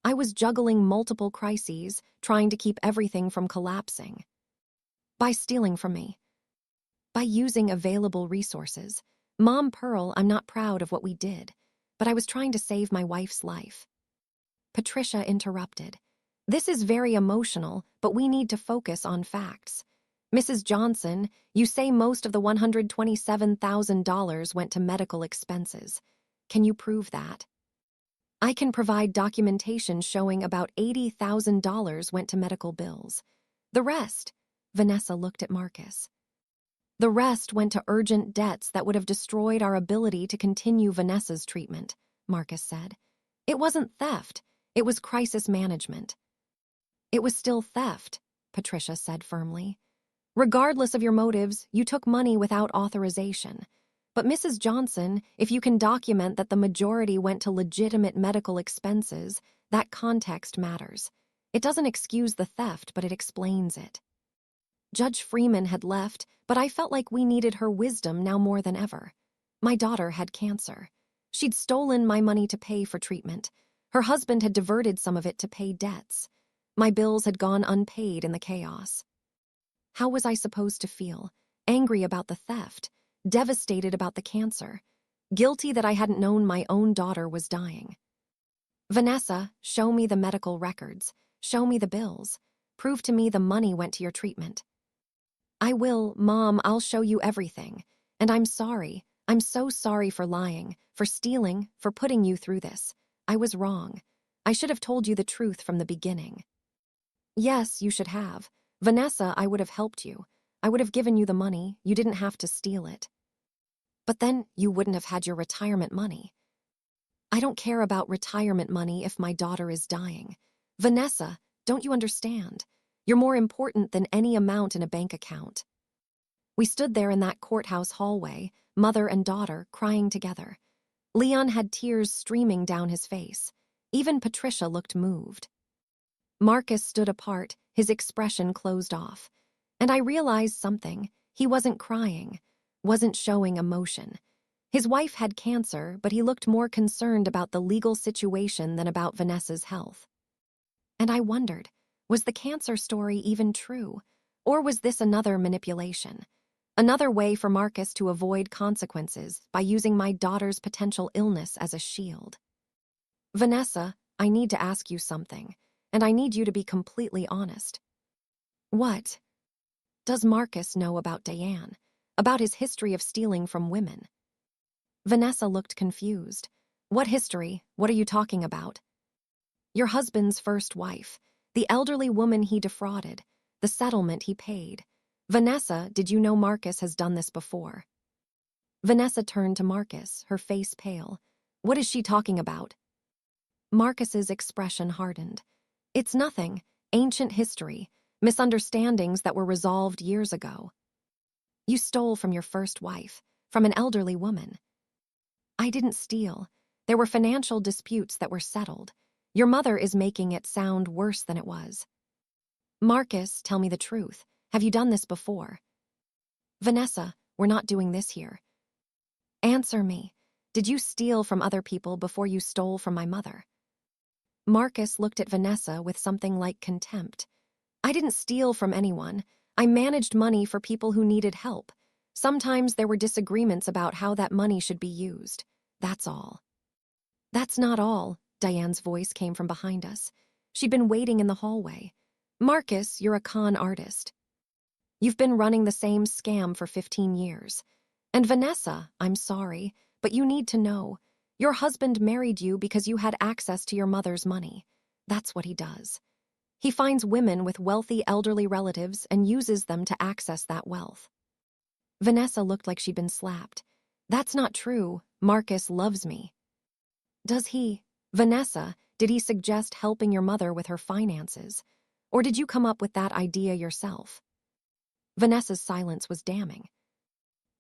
I was juggling multiple crises, trying to keep everything from collapsing. By stealing from me. By using available resources. Mom Pearl, I'm not proud of what we did, but I was trying to save my wife's life. Patricia interrupted. This is very emotional, but we need to focus on facts. Mrs. Johnson, you say most of the $127,000 went to medical expenses. Can you prove that? I can provide documentation showing about $80,000 went to medical bills. The rest, Vanessa looked at Marcus. The rest went to urgent debts that would have destroyed our ability to continue Vanessa's treatment, Marcus said. It wasn't theft, it was crisis management. It was still theft, Patricia said firmly. Regardless of your motives, you took money without authorization. But Mrs. Johnson, if you can document that the majority went to legitimate medical expenses, that context matters. It doesn't excuse the theft, but it explains it. Judge Freeman had left, but I felt like we needed her wisdom now more than ever. My daughter had cancer. She'd stolen my money to pay for treatment. Her husband had diverted some of it to pay debts. My bills had gone unpaid in the chaos. How was I supposed to feel? Angry about the theft, devastated about the cancer, guilty that I hadn't known my own daughter was dying. Vanessa, show me the medical records. Show me the bills. Prove to me the money went to your treatment. I will, Mom, I'll show you everything. And I'm sorry. I'm so sorry for lying, for stealing, for putting you through this. I was wrong. I should have told you the truth from the beginning. Yes, you should have. Vanessa, I would have helped you. I would have given you the money. You didn't have to steal it. But then you wouldn't have had your retirement money. I don't care about retirement money if my daughter is dying. Vanessa, don't you understand? You're more important than any amount in a bank account. We stood there in that courthouse hallway, mother and daughter, crying together. Leon had tears streaming down his face. Even Patricia looked moved. Marcus stood apart, his expression closed off. And I realized something. He wasn't crying, wasn't showing emotion. His wife had cancer, but he looked more concerned about the legal situation than about Vanessa's health. And I wondered, was the cancer story even true? Or was this another manipulation? Another way for Marcus to avoid consequences by using my daughter's potential illness as a shield. Vanessa, I need to ask you something, and I need you to be completely honest. What? Does Marcus know about Diane? About his history of stealing from women? Vanessa looked confused. What history? What are you talking about? Your husband's first wife, the elderly woman he defrauded, the settlement he paid. Vanessa, did you know Marcus has done this before? Vanessa turned to Marcus, her face pale. What is she talking about? Marcus's expression hardened. It's nothing. Ancient history. Misunderstandings that were resolved years ago. You stole from your first wife, from an elderly woman. I didn't steal. There were financial disputes that were settled. Your mother is making it sound worse than it was. Marcus, tell me the truth. Have you done this before? Vanessa, we're not doing this here. Answer me. Did you steal from other people before you stole from my mother? Marcus looked at Vanessa with something like contempt. I didn't steal from anyone. I managed money for people who needed help. Sometimes there were disagreements about how that money should be used. That's all. That's not all, Diane's voice came from behind us. She'd been waiting in the hallway. Marcus, you're a con artist. You've been running the same scam for 15 years. And Vanessa, I'm sorry, but you need to know. Your husband married you because you had access to your mother's money. That's what he does. He finds women with wealthy elderly relatives and uses them to access that wealth. Vanessa looked like she'd been slapped. That's not true. Marcus loves me. Does he? Vanessa, did he suggest helping your mother with her finances? Or did you come up with that idea yourself? Vanessa's silence was damning.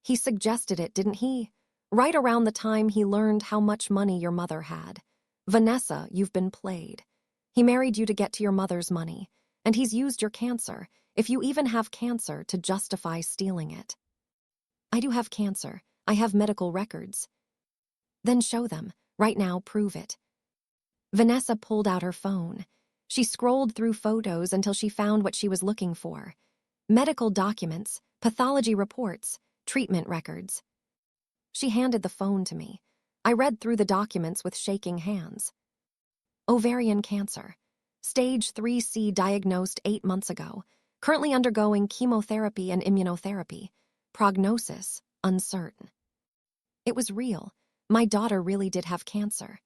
He suggested it, didn't he? Right around the time he learned how much money your mother had. Vanessa, you've been played. He married you to get to your mother's money, and he's used your cancer, if you even have cancer, to justify stealing it. I do have cancer. I have medical records. Then show them. Right now, prove it. Vanessa pulled out her phone. She scrolled through photos until she found what she was looking for. Medical documents, pathology reports, treatment records. She handed the phone to me. I read through the documents with shaking hands. Ovarian cancer. Stage 3C diagnosed 8 months ago. Currently undergoing chemotherapy and immunotherapy. Prognosis, uncertain. It was real. My daughter really did have cancer.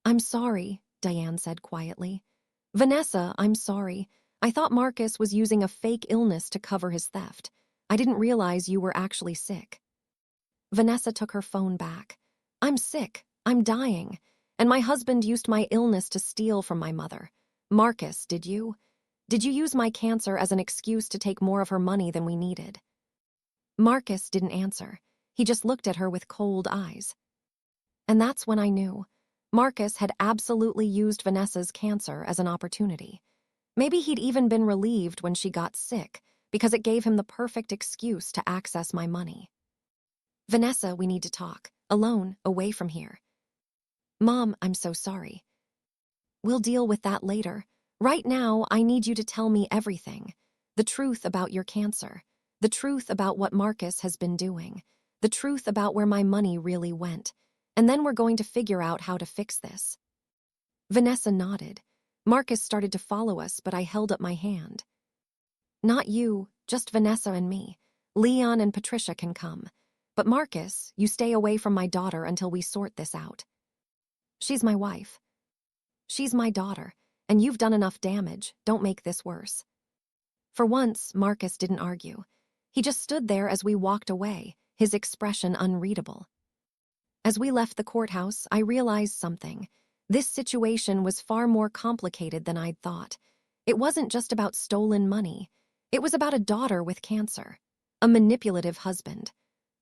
I'm sorry, Diane said quietly. Vanessa, I'm sorry. I thought Marcus was using a fake illness to cover his theft. I didn't realize you were actually sick. Vanessa took her phone back. I'm sick. I'm dying. And my husband used my illness to steal from my mother. Marcus, did you? Did you use my cancer as an excuse to take more of her money than we needed? Marcus didn't answer. He just looked at her with cold eyes. And that's when I knew. Marcus had absolutely used Vanessa's cancer as an opportunity. Maybe he'd even been relieved when she got sick, because it gave him the perfect excuse to access my money. Vanessa, we need to talk. Alone, away from here. Mom, I'm so sorry. We'll deal with that later. Right now, I need you to tell me everything. The truth about your cancer. The truth about what Marcus has been doing. The truth about where my money really went. And then we're going to figure out how to fix this. Vanessa nodded. Marcus started to follow us, but I held up my hand. Not you, just Vanessa and me. Leon and Patricia can come. But Marcus, you stay away from my daughter until we sort this out. She's my wife. She's my daughter, and you've done enough damage. Don't make this worse. For once, Marcus didn't argue. He just stood there as we walked away, his expression unreadable. As we left the courthouse, I realized something. This situation was far more complicated than I'd thought. It wasn't just about stolen money. It was about a daughter with cancer, a manipulative husband,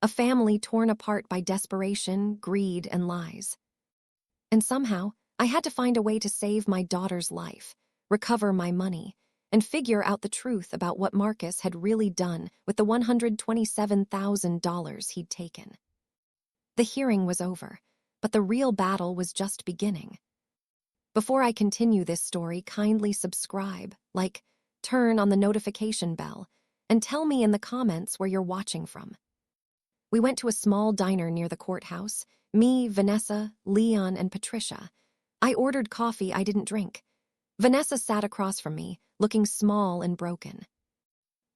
a family torn apart by desperation, greed, and lies. And somehow, I had to find a way to save my daughter's life, recover my money, and figure out the truth about what Marcus had really done with the $127,000 he'd taken. The hearing was over, but the real battle was just beginning. Before I continue this story, kindly subscribe, like, turn on the notification bell, and tell me in the comments where you're watching from. We went to a small diner near the courthouse, me, Vanessa, Leon, and Patricia. I ordered coffee I didn't drink. Vanessa sat across from me, looking small and broken.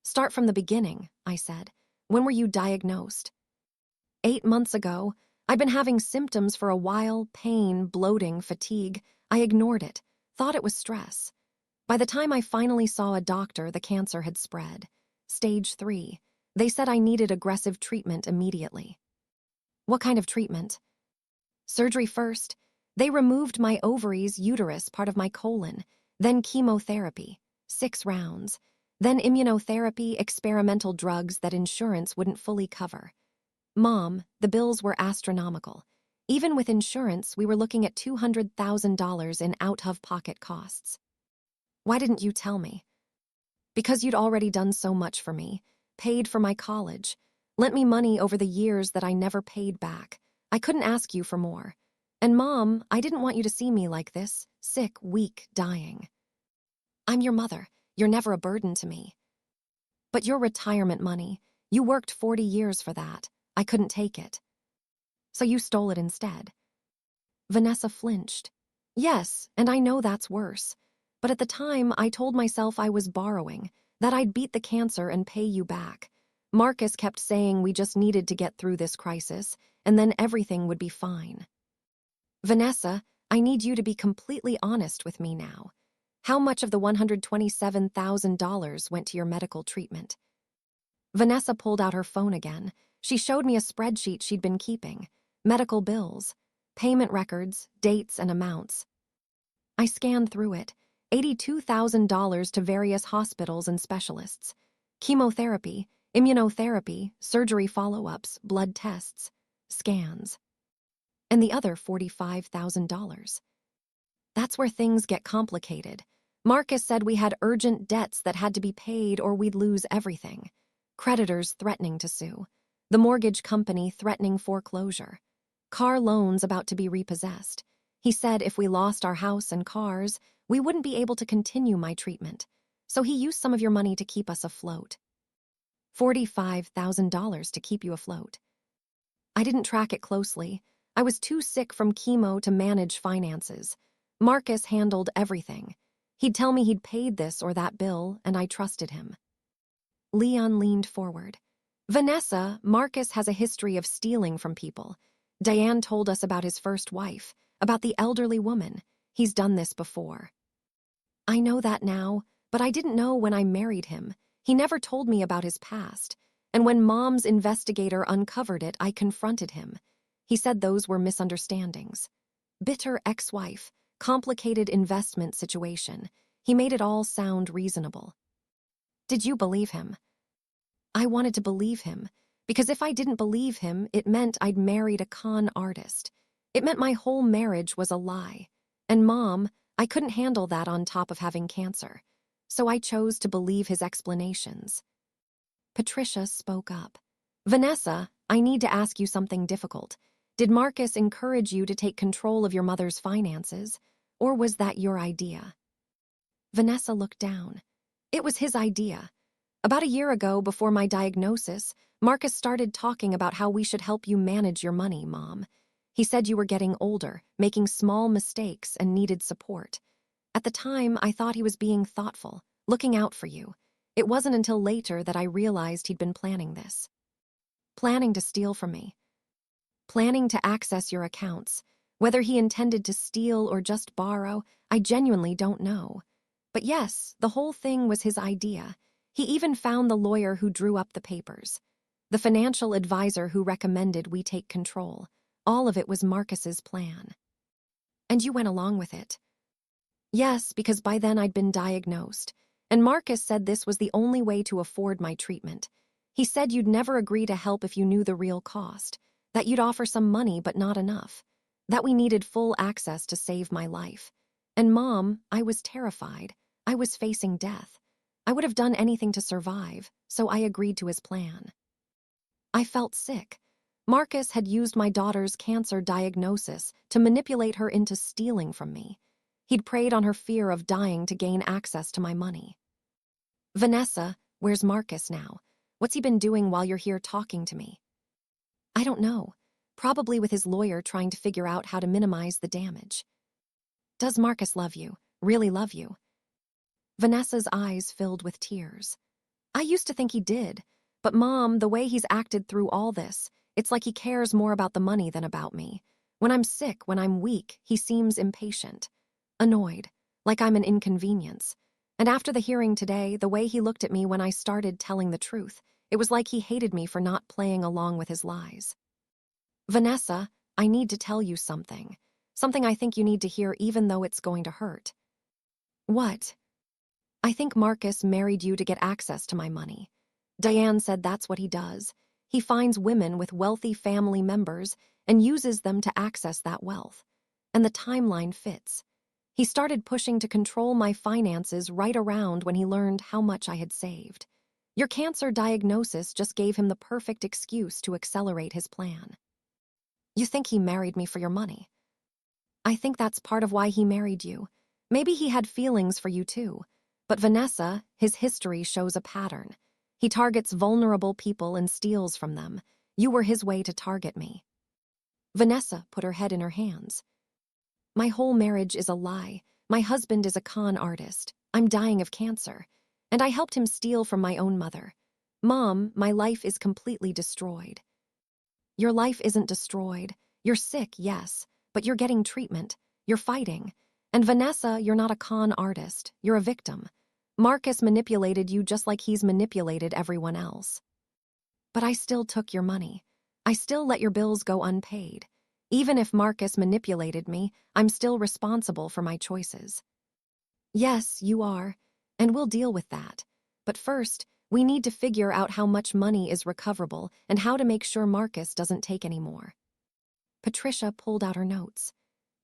Start from the beginning, I said. When were you diagnosed? 8 months ago. I'd been having symptoms for a while, pain, bloating, fatigue. I ignored it, thought it was stress. By the time I finally saw a doctor, the cancer had spread. Stage 3. They said I needed aggressive treatment immediately. What kind of treatment? Surgery first. They removed my ovaries, uterus, part of my colon, then chemotherapy, 6 rounds, then immunotherapy, experimental drugs that insurance wouldn't fully cover. Mom, the bills were astronomical. Even with insurance, we were looking at $200,000 in out-of-pocket costs. Why didn't you tell me? Because you'd already done so much for me, paid for my college, lent me money over the years that I never paid back. I couldn't ask you for more. And Mom, I didn't want you to see me like this, sick, weak, dying. I'm your mother. You're never a burden to me. But your retirement money, you worked 40 years for that. I couldn't take it. So you stole it instead. Vanessa flinched. Yes, and I know that's worse. But at the time, I told myself I was borrowing, that I'd beat the cancer and pay you back. Marcus kept saying we just needed to get through this crisis, and then everything would be fine. Vanessa, I need you to be completely honest with me now. How much of the $127,000 went to your medical treatment? Vanessa pulled out her phone again. She showed me a spreadsheet she'd been keeping. Medical bills, payment records, dates, and amounts. I scanned through it. $82,000 to various hospitals and specialists. Chemotherapy, immunotherapy, surgery follow-ups, blood tests, scans. And the other $45,000. That's where things get complicated. Marcus said we had urgent debts that had to be paid or we'd lose everything. Creditors threatening to sue. The mortgage company threatening foreclosure. Car loans about to be repossessed. He said if we lost our house and cars, we wouldn't be able to continue my treatment. So he used some of your money to keep us afloat. $45,000 to keep you afloat. I didn't track it closely. I was too sick from chemo to manage finances. Marcus handled everything. He'd tell me he'd paid this or that bill, and I trusted him. Leon leaned forward. Vanessa, Marcus has a history of stealing from people. Diane told us about his first wife, about the elderly woman. He's done this before. I know that now, but I didn't know when I married him. He never told me about his past. And when Mom's investigator uncovered it, I confronted him. He said those were misunderstandings. Bitter ex-wife, complicated investment situation. He made it all sound reasonable. Did you believe him? I wanted to believe him, because if I didn't believe him, it meant I'd married a con artist. It meant my whole marriage was a lie. And Mom, I couldn't handle that on top of having cancer. So I chose to believe his explanations. Patricia spoke up. Vanessa, I need to ask you something difficult. Did Marcus encourage you to take control of your mother's finances, or was that your idea? Vanessa looked down. It was his idea. About a year ago, before my diagnosis, Marcus started talking about how we should help you manage your money, Mom. He said you were getting older, making small mistakes, and needed support. At the time, I thought he was being thoughtful, looking out for you. It wasn't until later that I realized he'd been planning this. Planning to steal from me. Planning to access your accounts. Whether he intended to steal or just borrow, I genuinely don't know. But yes, the whole thing was his idea. He even found the lawyer who drew up the papers. The financial advisor who recommended we take control. All of it was Marcus's plan. And you went along with it. Yes, because by then I'd been diagnosed. And Marcus said this was the only way to afford my treatment. He said you'd never agree to help if you knew the real cost, that you'd offer some money but not enough, that we needed full access to save my life. And Mom, I was terrified. I was facing death. I would have done anything to survive, so I agreed to his plan. I felt sick. Marcus had used my daughter's cancer diagnosis to manipulate her into stealing from me. He'd preyed on her fear of dying to gain access to my money. Vanessa, where's Marcus now? What's he been doing while you're here talking to me? I don't know. Probably with his lawyer trying to figure out how to minimize the damage. Does Marcus love you? Really love you? Vanessa's eyes filled with tears. I used to think he did, but Mom, the way he's acted through all this, it's like he cares more about the money than about me. When I'm sick, when I'm weak, he seems impatient. Annoyed, like I'm an inconvenience. And after the hearing today, the way he looked at me when I started telling the truth, it was like he hated me for not playing along with his lies. Vanessa, I need to tell you something. Something I think you need to hear even though it's going to hurt. What? I think Marcus married you to get access to my money. Diane said that's what he does. He finds women with wealthy family members and uses them to access that wealth. And the timeline fits. He started pushing to control my finances right around when he learned how much I had saved. Your cancer diagnosis just gave him the perfect excuse to accelerate his plan. You think he married me for your money? I think that's part of why he married you. Maybe he had feelings for you too. But Vanessa, his history shows a pattern. He targets vulnerable people and steals from them. You were his way to target me. Vanessa put her head in her hands. My whole marriage is a lie. My husband is a con artist. I'm dying of cancer. And I helped him steal from my own mother. Mom, my life is completely destroyed. Your life isn't destroyed. You're sick, yes, but you're getting treatment. You're fighting. And Vanessa, you're not a con artist. You're a victim. Marcus manipulated you just like he's manipulated everyone else. But I still took your money. I still let your bills go unpaid. Even if Marcus manipulated me, I'm still responsible for my choices. Yes, you are, and we'll deal with that. But first, we need to figure out how much money is recoverable and how to make sure Marcus doesn't take any more. Patricia pulled out her notes.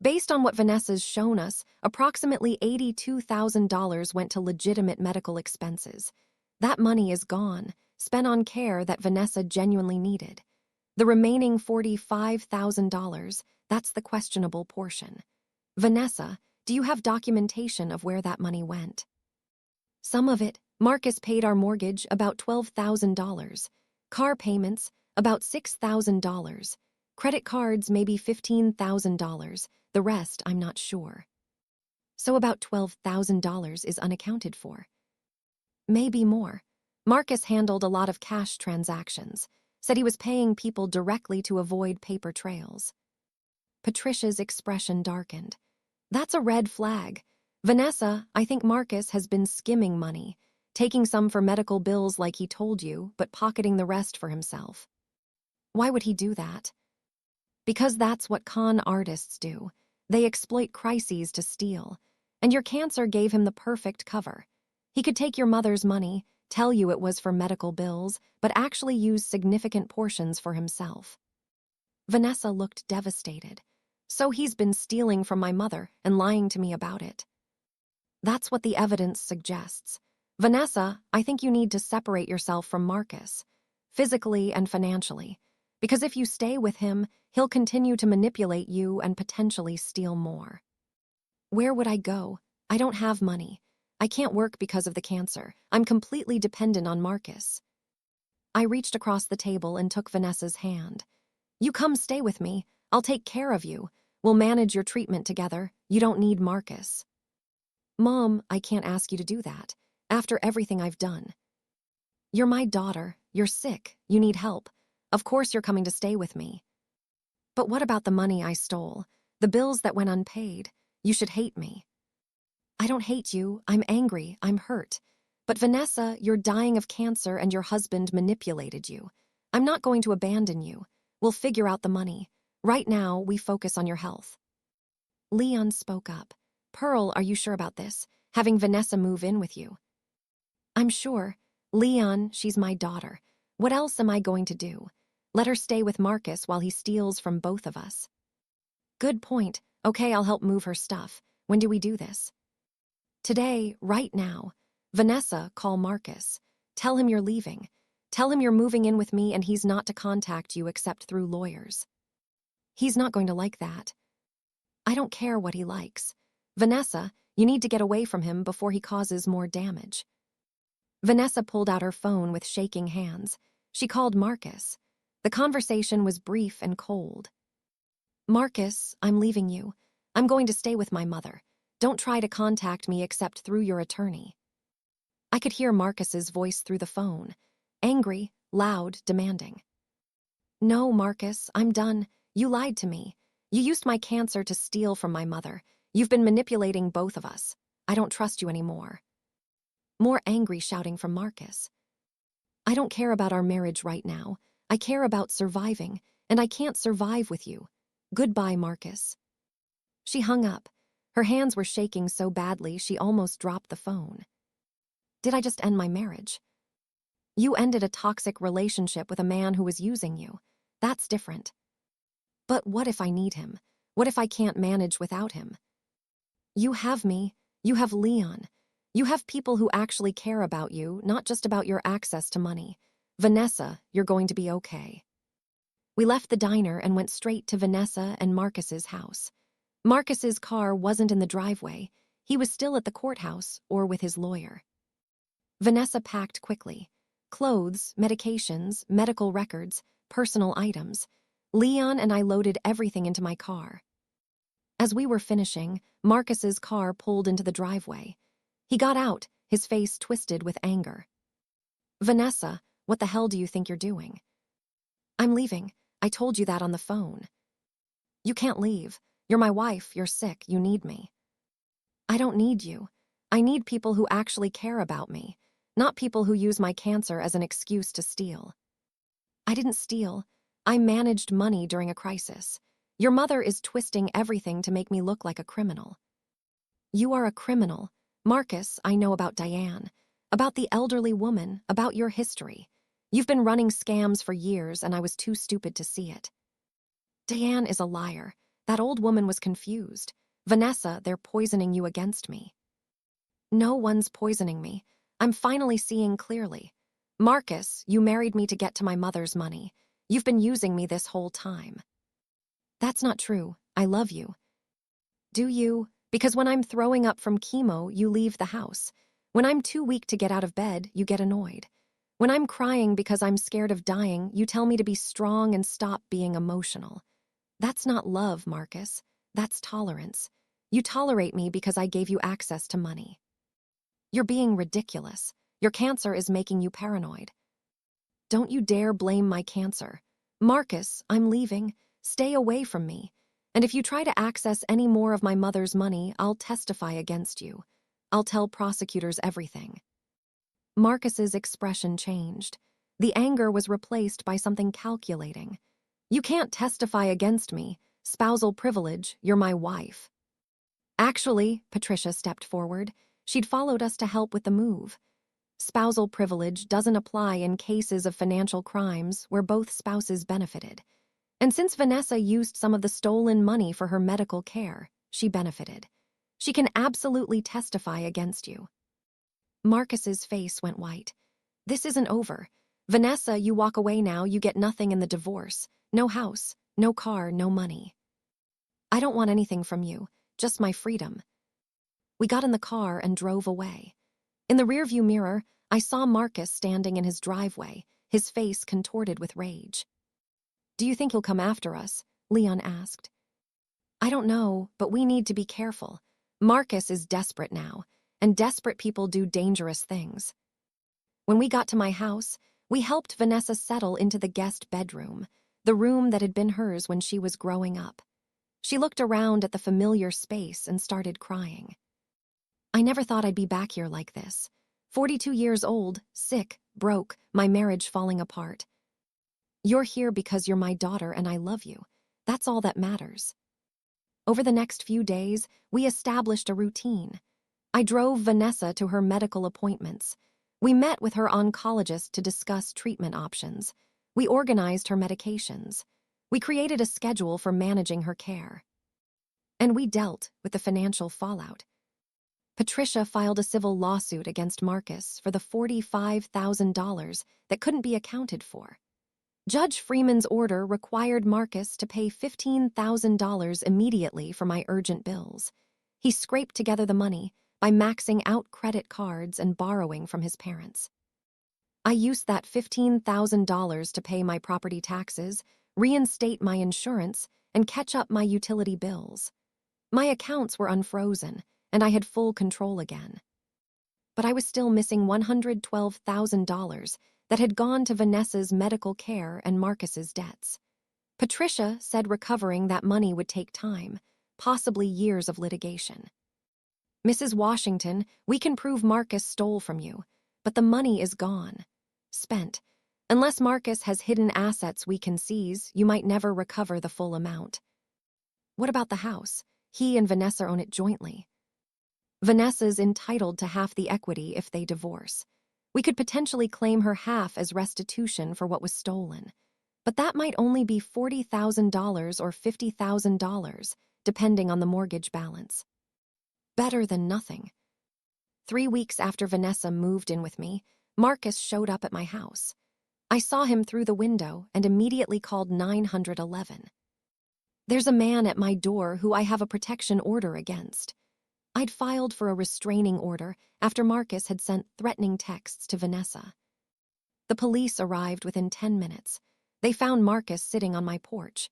Based on what Vanessa's shown us, approximately $82,000 went to legitimate medical expenses. That money is gone, spent on care that Vanessa genuinely needed. The remaining $45,000, that's the questionable portion. Vanessa, do you have documentation of where that money went? Some of it. Marcus paid our mortgage about $12,000. Car payments, about $6,000. Credit cards, maybe $15,000. The rest, I'm not sure. So about $12,000 is unaccounted for. Maybe more. Marcus handled a lot of cash transactions, said he was paying people directly to avoid paper trails. Patricia's expression darkened. That's a red flag. Vanessa, I think Marcus has been skimming money, taking some for medical bills like he told you, but pocketing the rest for himself. Why would he do that? Because that's what con artists do. They exploit crises to steal. And your cancer gave him the perfect cover. He could take your mother's money, tell you it was for medical bills, but actually use significant portions for himself. Vanessa looked devastated. So he's been stealing from my mother and lying to me about it. That's what the evidence suggests. Vanessa, I think you need to separate yourself from Marcus, physically and financially, because if you stay with him, he'll continue to manipulate you and potentially steal more. Where would I go? I don't have money. I can't work because of the cancer. I'm completely dependent on Marcus. I reached across the table and took Vanessa's hand. You come stay with me. I'll take care of you. We'll manage your treatment together. You don't need Marcus. Mom, I can't ask you to do that. After everything I've done. You're my daughter. You're sick. You need help. Of course you're coming to stay with me. But what about the money I stole? The bills that went unpaid? You should hate me. I don't hate you. I'm angry. I'm hurt. But Vanessa, you're dying of cancer and your husband manipulated you. I'm not going to abandon you. We'll figure out the money. Right now, we focus on your health. Leon spoke up. Pearl, are you sure about this? Having Vanessa move in with you? I'm sure. Leon, she's my daughter. What else am I going to do? Let her stay with Marcus while he steals from both of us. Good point. Okay, I'll help move her stuff. When do we do this? Today, right now. Vanessa, call Marcus. Tell him you're leaving. Tell him you're moving in with me and he's not to contact you except through lawyers. He's not going to like that. I don't care what he likes. Vanessa, you need to get away from him before he causes more damage. Vanessa pulled out her phone with shaking hands. She called Marcus. The conversation was brief and cold. Marcus, I'm leaving you. I'm going to stay with my mother. Don't try to contact me except through your attorney. I could hear Marcus's voice through the phone. Angry, loud, demanding. No, Marcus, I'm done. You lied to me. You used my cancer to steal from my mother. You've been manipulating both of us. I don't trust you anymore. More angry shouting from Marcus. I don't care about our marriage right now. I care about surviving, and I can't survive with you. Goodbye, Marcus. She hung up. Her hands were shaking so badly she almost dropped the phone. Did I just end my marriage? You ended a toxic relationship with a man who was using you. That's different. But what if I need him? What if I can't manage without him? You have me. You have Leon. You have people who actually care about you, not just about your access to money. Vanessa, you're going to be okay. We left the diner and went straight to Vanessa and Marcus's house. Marcus's car wasn't in the driveway. He was still at the courthouse or with his lawyer. Vanessa packed quickly. Clothes, medications, medical records, personal items. Leon and I loaded everything into my car. As we were finishing, Marcus's car pulled into the driveway. He got out, his face twisted with anger. Vanessa, what the hell do you think you're doing? I'm leaving. I told you that on the phone. You can't leave. You're my wife. You're sick. You need me. I don't need you. I need people who actually care about me, not people who use my cancer as an excuse to steal. I didn't steal. I managed money during a crisis. Your mother is twisting everything to make me look like a criminal. You are a criminal. Marcus, I know about Diane, about the elderly woman, about your history. You've been running scams for years and I was too stupid to see it. Diane is a liar. That old woman was confused. Vanessa, they're poisoning you against me. No one's poisoning me. I'm finally seeing clearly. Marcus, you married me to get to my mother's money. You've been using me this whole time. That's not true. I love you. Do you? Because when I'm throwing up from chemo, you leave the house. When I'm too weak to get out of bed, you get annoyed. When I'm crying because I'm scared of dying, you tell me to be strong and stop being emotional. That's not love, Marcus. That's tolerance. You tolerate me because I gave you access to money. You're being ridiculous. Your cancer is making you paranoid. Don't you dare blame my cancer. Marcus, I'm leaving. Stay away from me. And if you try to access any more of my mother's money, I'll testify against you. I'll tell prosecutors everything. Marcus's expression changed. The anger was replaced by something calculating. You can't testify against me. Spousal privilege, you're my wife. Actually, Patricia stepped forward. She'd followed us to help with the move. Spousal privilege doesn't apply in cases of financial crimes where both spouses benefited. And since Vanessa used some of the stolen money for her medical care, she benefited. She can absolutely testify against you. Marcus's face went white. This isn't over. Vanessa, you walk away now, you get nothing in the divorce. No house, no car, no money. I don't want anything from you, just my freedom. We got in the car and drove away. In the rearview mirror, I saw Marcus standing in his driveway, his face contorted with rage. Do you think he'll come after us? Leon asked. I don't know, but we need to be careful. Marcus is desperate now, and desperate people do dangerous things. When we got to my house, we helped Vanessa settle into the guest bedroom, the room that had been hers when she was growing up. She looked around at the familiar space and started crying. I never thought I'd be back here like this. 42 years old, sick, broke, my marriage falling apart. You're here because you're my daughter and I love you. That's all that matters. Over the next few days, we established a routine. I drove Vanessa to her medical appointments. We met with her oncologist to discuss treatment options. We organized her medications. We created a schedule for managing her care. And we dealt with the financial fallout. Patricia filed a civil lawsuit against Marcus for the $45,000 that couldn't be accounted for. Judge Freeman's order required Marcus to pay $15,000 immediately for my urgent bills. He scraped together the money by maxing out credit cards and borrowing from his parents. I used that $15,000 to pay my property taxes, reinstate my insurance, and catch up my utility bills. My accounts were unfrozen, and I had full control again. But I was still missing $112,000 that had gone to Vanessa's medical care and Marcus's debts. Patricia said recovering that money would take time, possibly years of litigation. Mrs. Washington, we can prove Marcus stole from you, but the money is gone, spent. Unless Marcus has hidden assets we can seize, you might never recover the full amount. What about the house? He and Vanessa own it jointly. Vanessa's entitled to half the equity if they divorce. We could potentially claim her half as restitution for what was stolen. But that might only be $40,000 or $50,000, depending on the mortgage balance. Better than nothing. 3 weeks after Vanessa moved in with me, Marcus showed up at my house. I saw him through the window and immediately called 911. There's a man at my door who I have a protection order against. I'd filed for a restraining order after Marcus had sent threatening texts to Vanessa. The police arrived within 10 minutes. They found Marcus sitting on my porch.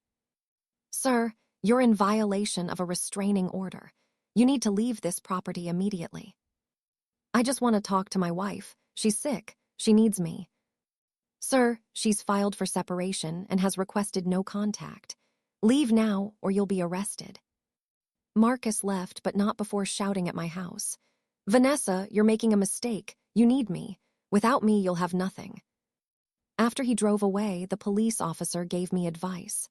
Sir, you're in violation of a restraining order. You need to leave this property immediately. I just want to talk to my wife. She's sick. She needs me. Sir, she's filed for separation and has requested no contact. Leave now or you'll be arrested. Marcus left, but not before shouting at my house. Vanessa, you're making a mistake. You need me. Without me, you'll have nothing. After he drove away, the police officer gave me advice.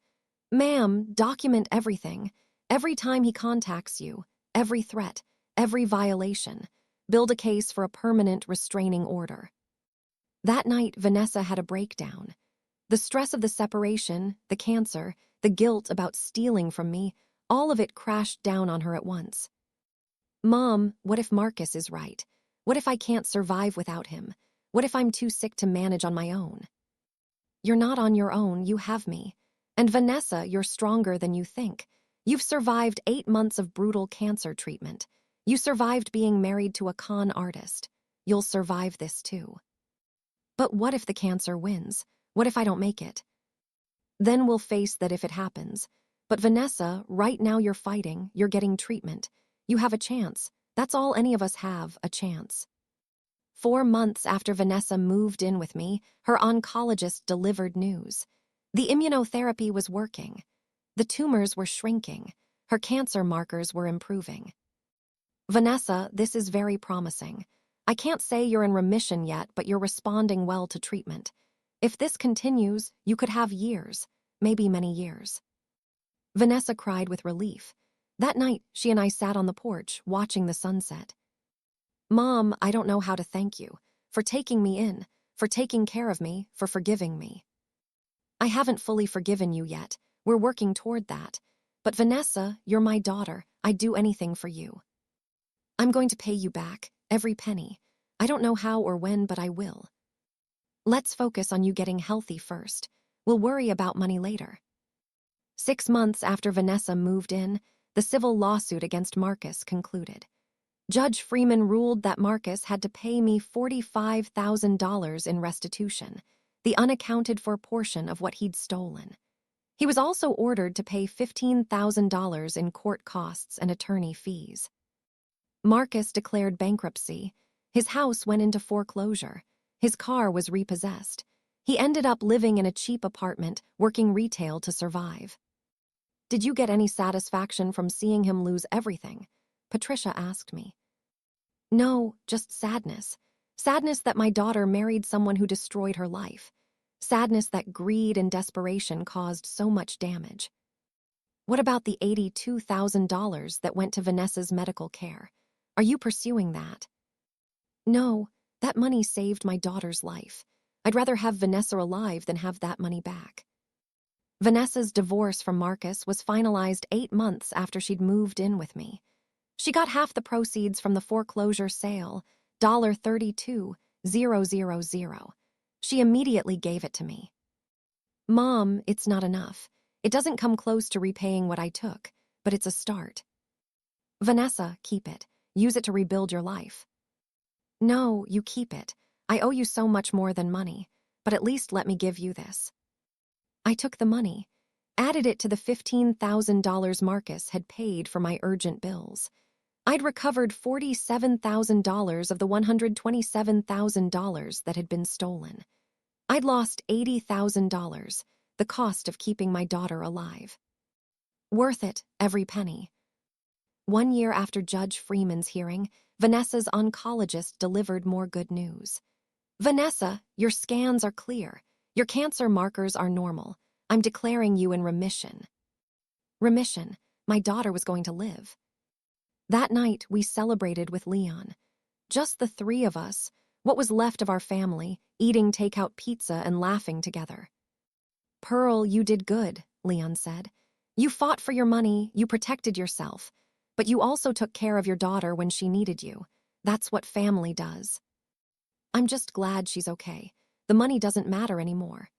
Ma'am, document everything. Every time he contacts you, every threat, every violation. Build a case for a permanent restraining order. That night, Vanessa had a breakdown. The stress of the separation, the cancer, the guilt about stealing from me, all of it crashed down on her at once. Mom, what if Marcus is right? What if I can't survive without him? What if I'm too sick to manage on my own? you're not on your own, you have me. And Vanessa, you're stronger than you think. You've survived 8 months of brutal cancer treatment. You survived being married to a con artist. You'll survive this too. But what if the cancer wins? What if I don't make it? Then we'll face that if it happens. But Vanessa, right now you're fighting, you're getting treatment. You have a chance. That's all any of us have, a chance. 4 months after Vanessa moved in with me, her oncologist delivered news. The immunotherapy was working. The tumors were shrinking. Her cancer markers were improving. Vanessa, this is very promising. I can't say you're in remission yet, but you're responding well to treatment. If this continues, you could have years, maybe many years. Vanessa cried with relief. That night, she and I sat on the porch, watching the sunset. Mom, I don't know how to thank you for taking me in, for taking care of me, for forgiving me. I haven't fully forgiven you yet. We're working toward that. But Vanessa, you're my daughter. I'd do anything for you. I'm going to pay you back, every penny. I don't know how or when, but I will. Let's focus on you getting healthy first. We'll worry about money later. 6 months after Vanessa moved in, the civil lawsuit against Marcus concluded. Judge Freeman ruled that Marcus had to pay me $45,000 in restitution, the unaccounted-for portion of what he'd stolen. He was also ordered to pay $15,000 in court costs and attorney fees. Marcus declared bankruptcy. His house went into foreclosure. His car was repossessed. He ended up living in a cheap apartment, working retail to survive. Did you get any satisfaction from seeing him lose everything? Patricia asked me. No, just sadness. Sadness that my daughter married someone who destroyed her life. Sadness that greed and desperation caused so much damage. What about the $82,000 that went to Vanessa's medical care? Are you pursuing that? No, that money saved my daughter's life. I'd rather have Vanessa alive than have that money back. Vanessa's divorce from Marcus was finalized 8 months after she'd moved in with me. She got half the proceeds from the foreclosure sale, $32,000. She immediately gave it to me. Mom, it's not enough. It doesn't come close to repaying what I took, but it's a start. Vanessa, keep it. Use it to rebuild your life. No, you keep it. I owe you so much more than money, but at least let me give you this. I took the money, added it to the $15,000 Marcus had paid for my urgent bills. I'd recovered $47,000 of the $127,000 that had been stolen. I'd lost $80,000, the cost of keeping my daughter alive. Worth it, every penny. 1 year after Judge Freeman's hearing, Vanessa's oncologist delivered more good news. Vanessa, your scans are clear. Your cancer markers are normal. I'm declaring you in remission. Remission. My daughter was going to live. That night, we celebrated with Leon. Just the 3 of us, what was left of our family, eating takeout pizza and laughing together. Pearl, you did good, Leon said. You fought for your money, you protected yourself, but you also took care of your daughter when she needed you. That's what family does. I'm just glad she's okay. The money doesn't matter anymore.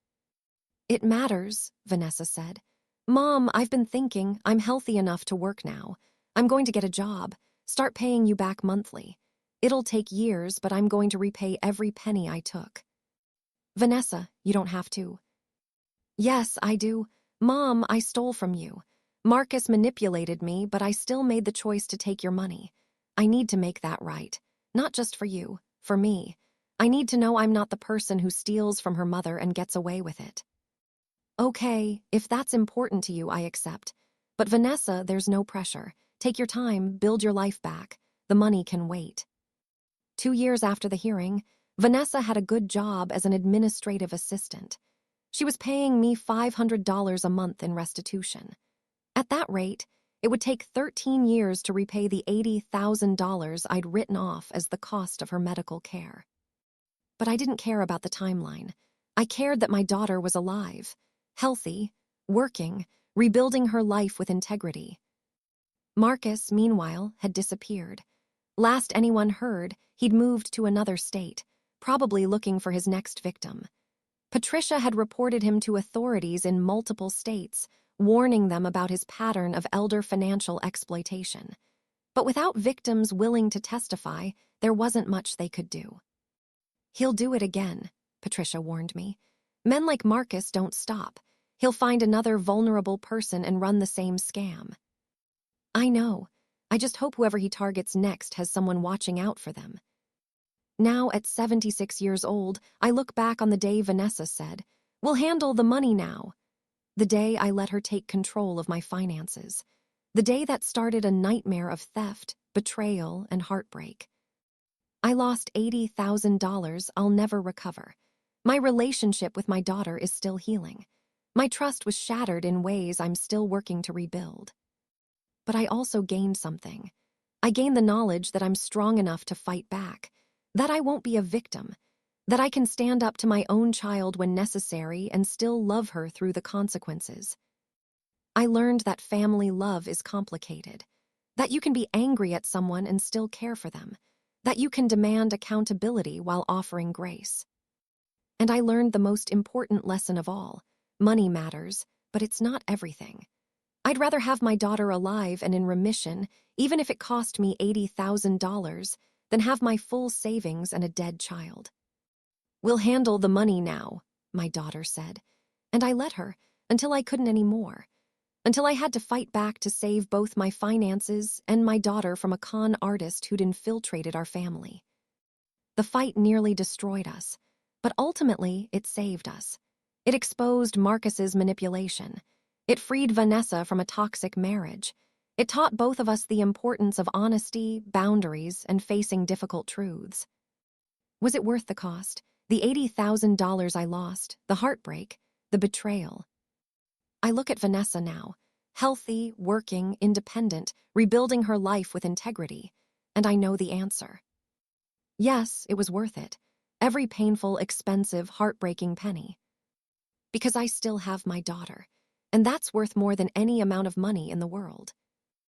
It matters, Vanessa said. Mom, I've been thinking I'm healthy enough to work now. I'm going to get a job, start paying you back monthly. It'll take years, but I'm going to repay every penny I took. Vanessa, you don't have to. Yes, I do. Mom, I stole from you. Marcus manipulated me, but I still made the choice to take your money. I need to make that right. Not just for you, for me. I need to know I'm not the person who steals from her mother and gets away with it. Okay, if that's important to you, I accept. But Vanessa, there's no pressure. Take your time, build your life back. The money can wait. 2 years after the hearing, Vanessa had a good job as an administrative assistant. She was paying me $500 a month in restitution. At that rate, it would take 13 years to repay the $80,000 I'd written off as the cost of her medical care. But I didn't care about the timeline. I cared that my daughter was alive, healthy, working, rebuilding her life with integrity. Marcus, meanwhile, had disappeared. Last anyone heard, he'd moved to another state, probably looking for his next victim. Patricia had reported him to authorities in multiple states, warning them about his pattern of elder financial exploitation. But without victims willing to testify, there wasn't much they could do. "He'll do it again," Patricia warned me. "Men like Marcus don't stop. He'll find another vulnerable person and run the same scam." "I know. I just hope whoever he targets next has someone watching out for them." Now, at 76 years old, I look back on the day Vanessa said, "We'll handle the money now." The day I let her take control of my finances. The day that started a nightmare of theft, betrayal, and heartbreak. I lost $80,000 I'll never recover. My relationship with my daughter is still healing. My trust was shattered in ways I'm still working to rebuild. But I also gained something. I gained the knowledge that I'm strong enough to fight back, that I won't be a victim, that I can stand up to my own child when necessary and still love her through the consequences. I learned that family love is complicated, that you can be angry at someone and still care for them, that you can demand accountability while offering grace. And I learned the most important lesson of all: money matters, but it's not everything. I'd rather have my daughter alive and in remission, even if it cost me $80,000, than have my full savings and a dead child. "We'll handle the money now," my daughter said, and I let her, until I couldn't anymore, until I had to fight back to save both my finances and my daughter from a con artist who'd infiltrated our family. The fight nearly destroyed us, but ultimately it saved us. It exposed Marcus's manipulation. It freed Vanessa from a toxic marriage. It taught both of us the importance of honesty, boundaries, and facing difficult truths. Was it worth the cost? The $80,000 I lost, the heartbreak, the betrayal. I look at Vanessa now, healthy, working, independent, rebuilding her life with integrity, and I know the answer. Yes, it was worth it. Every painful, expensive, heartbreaking penny. Because I still have my daughter, and that's worth more than any amount of money in the world.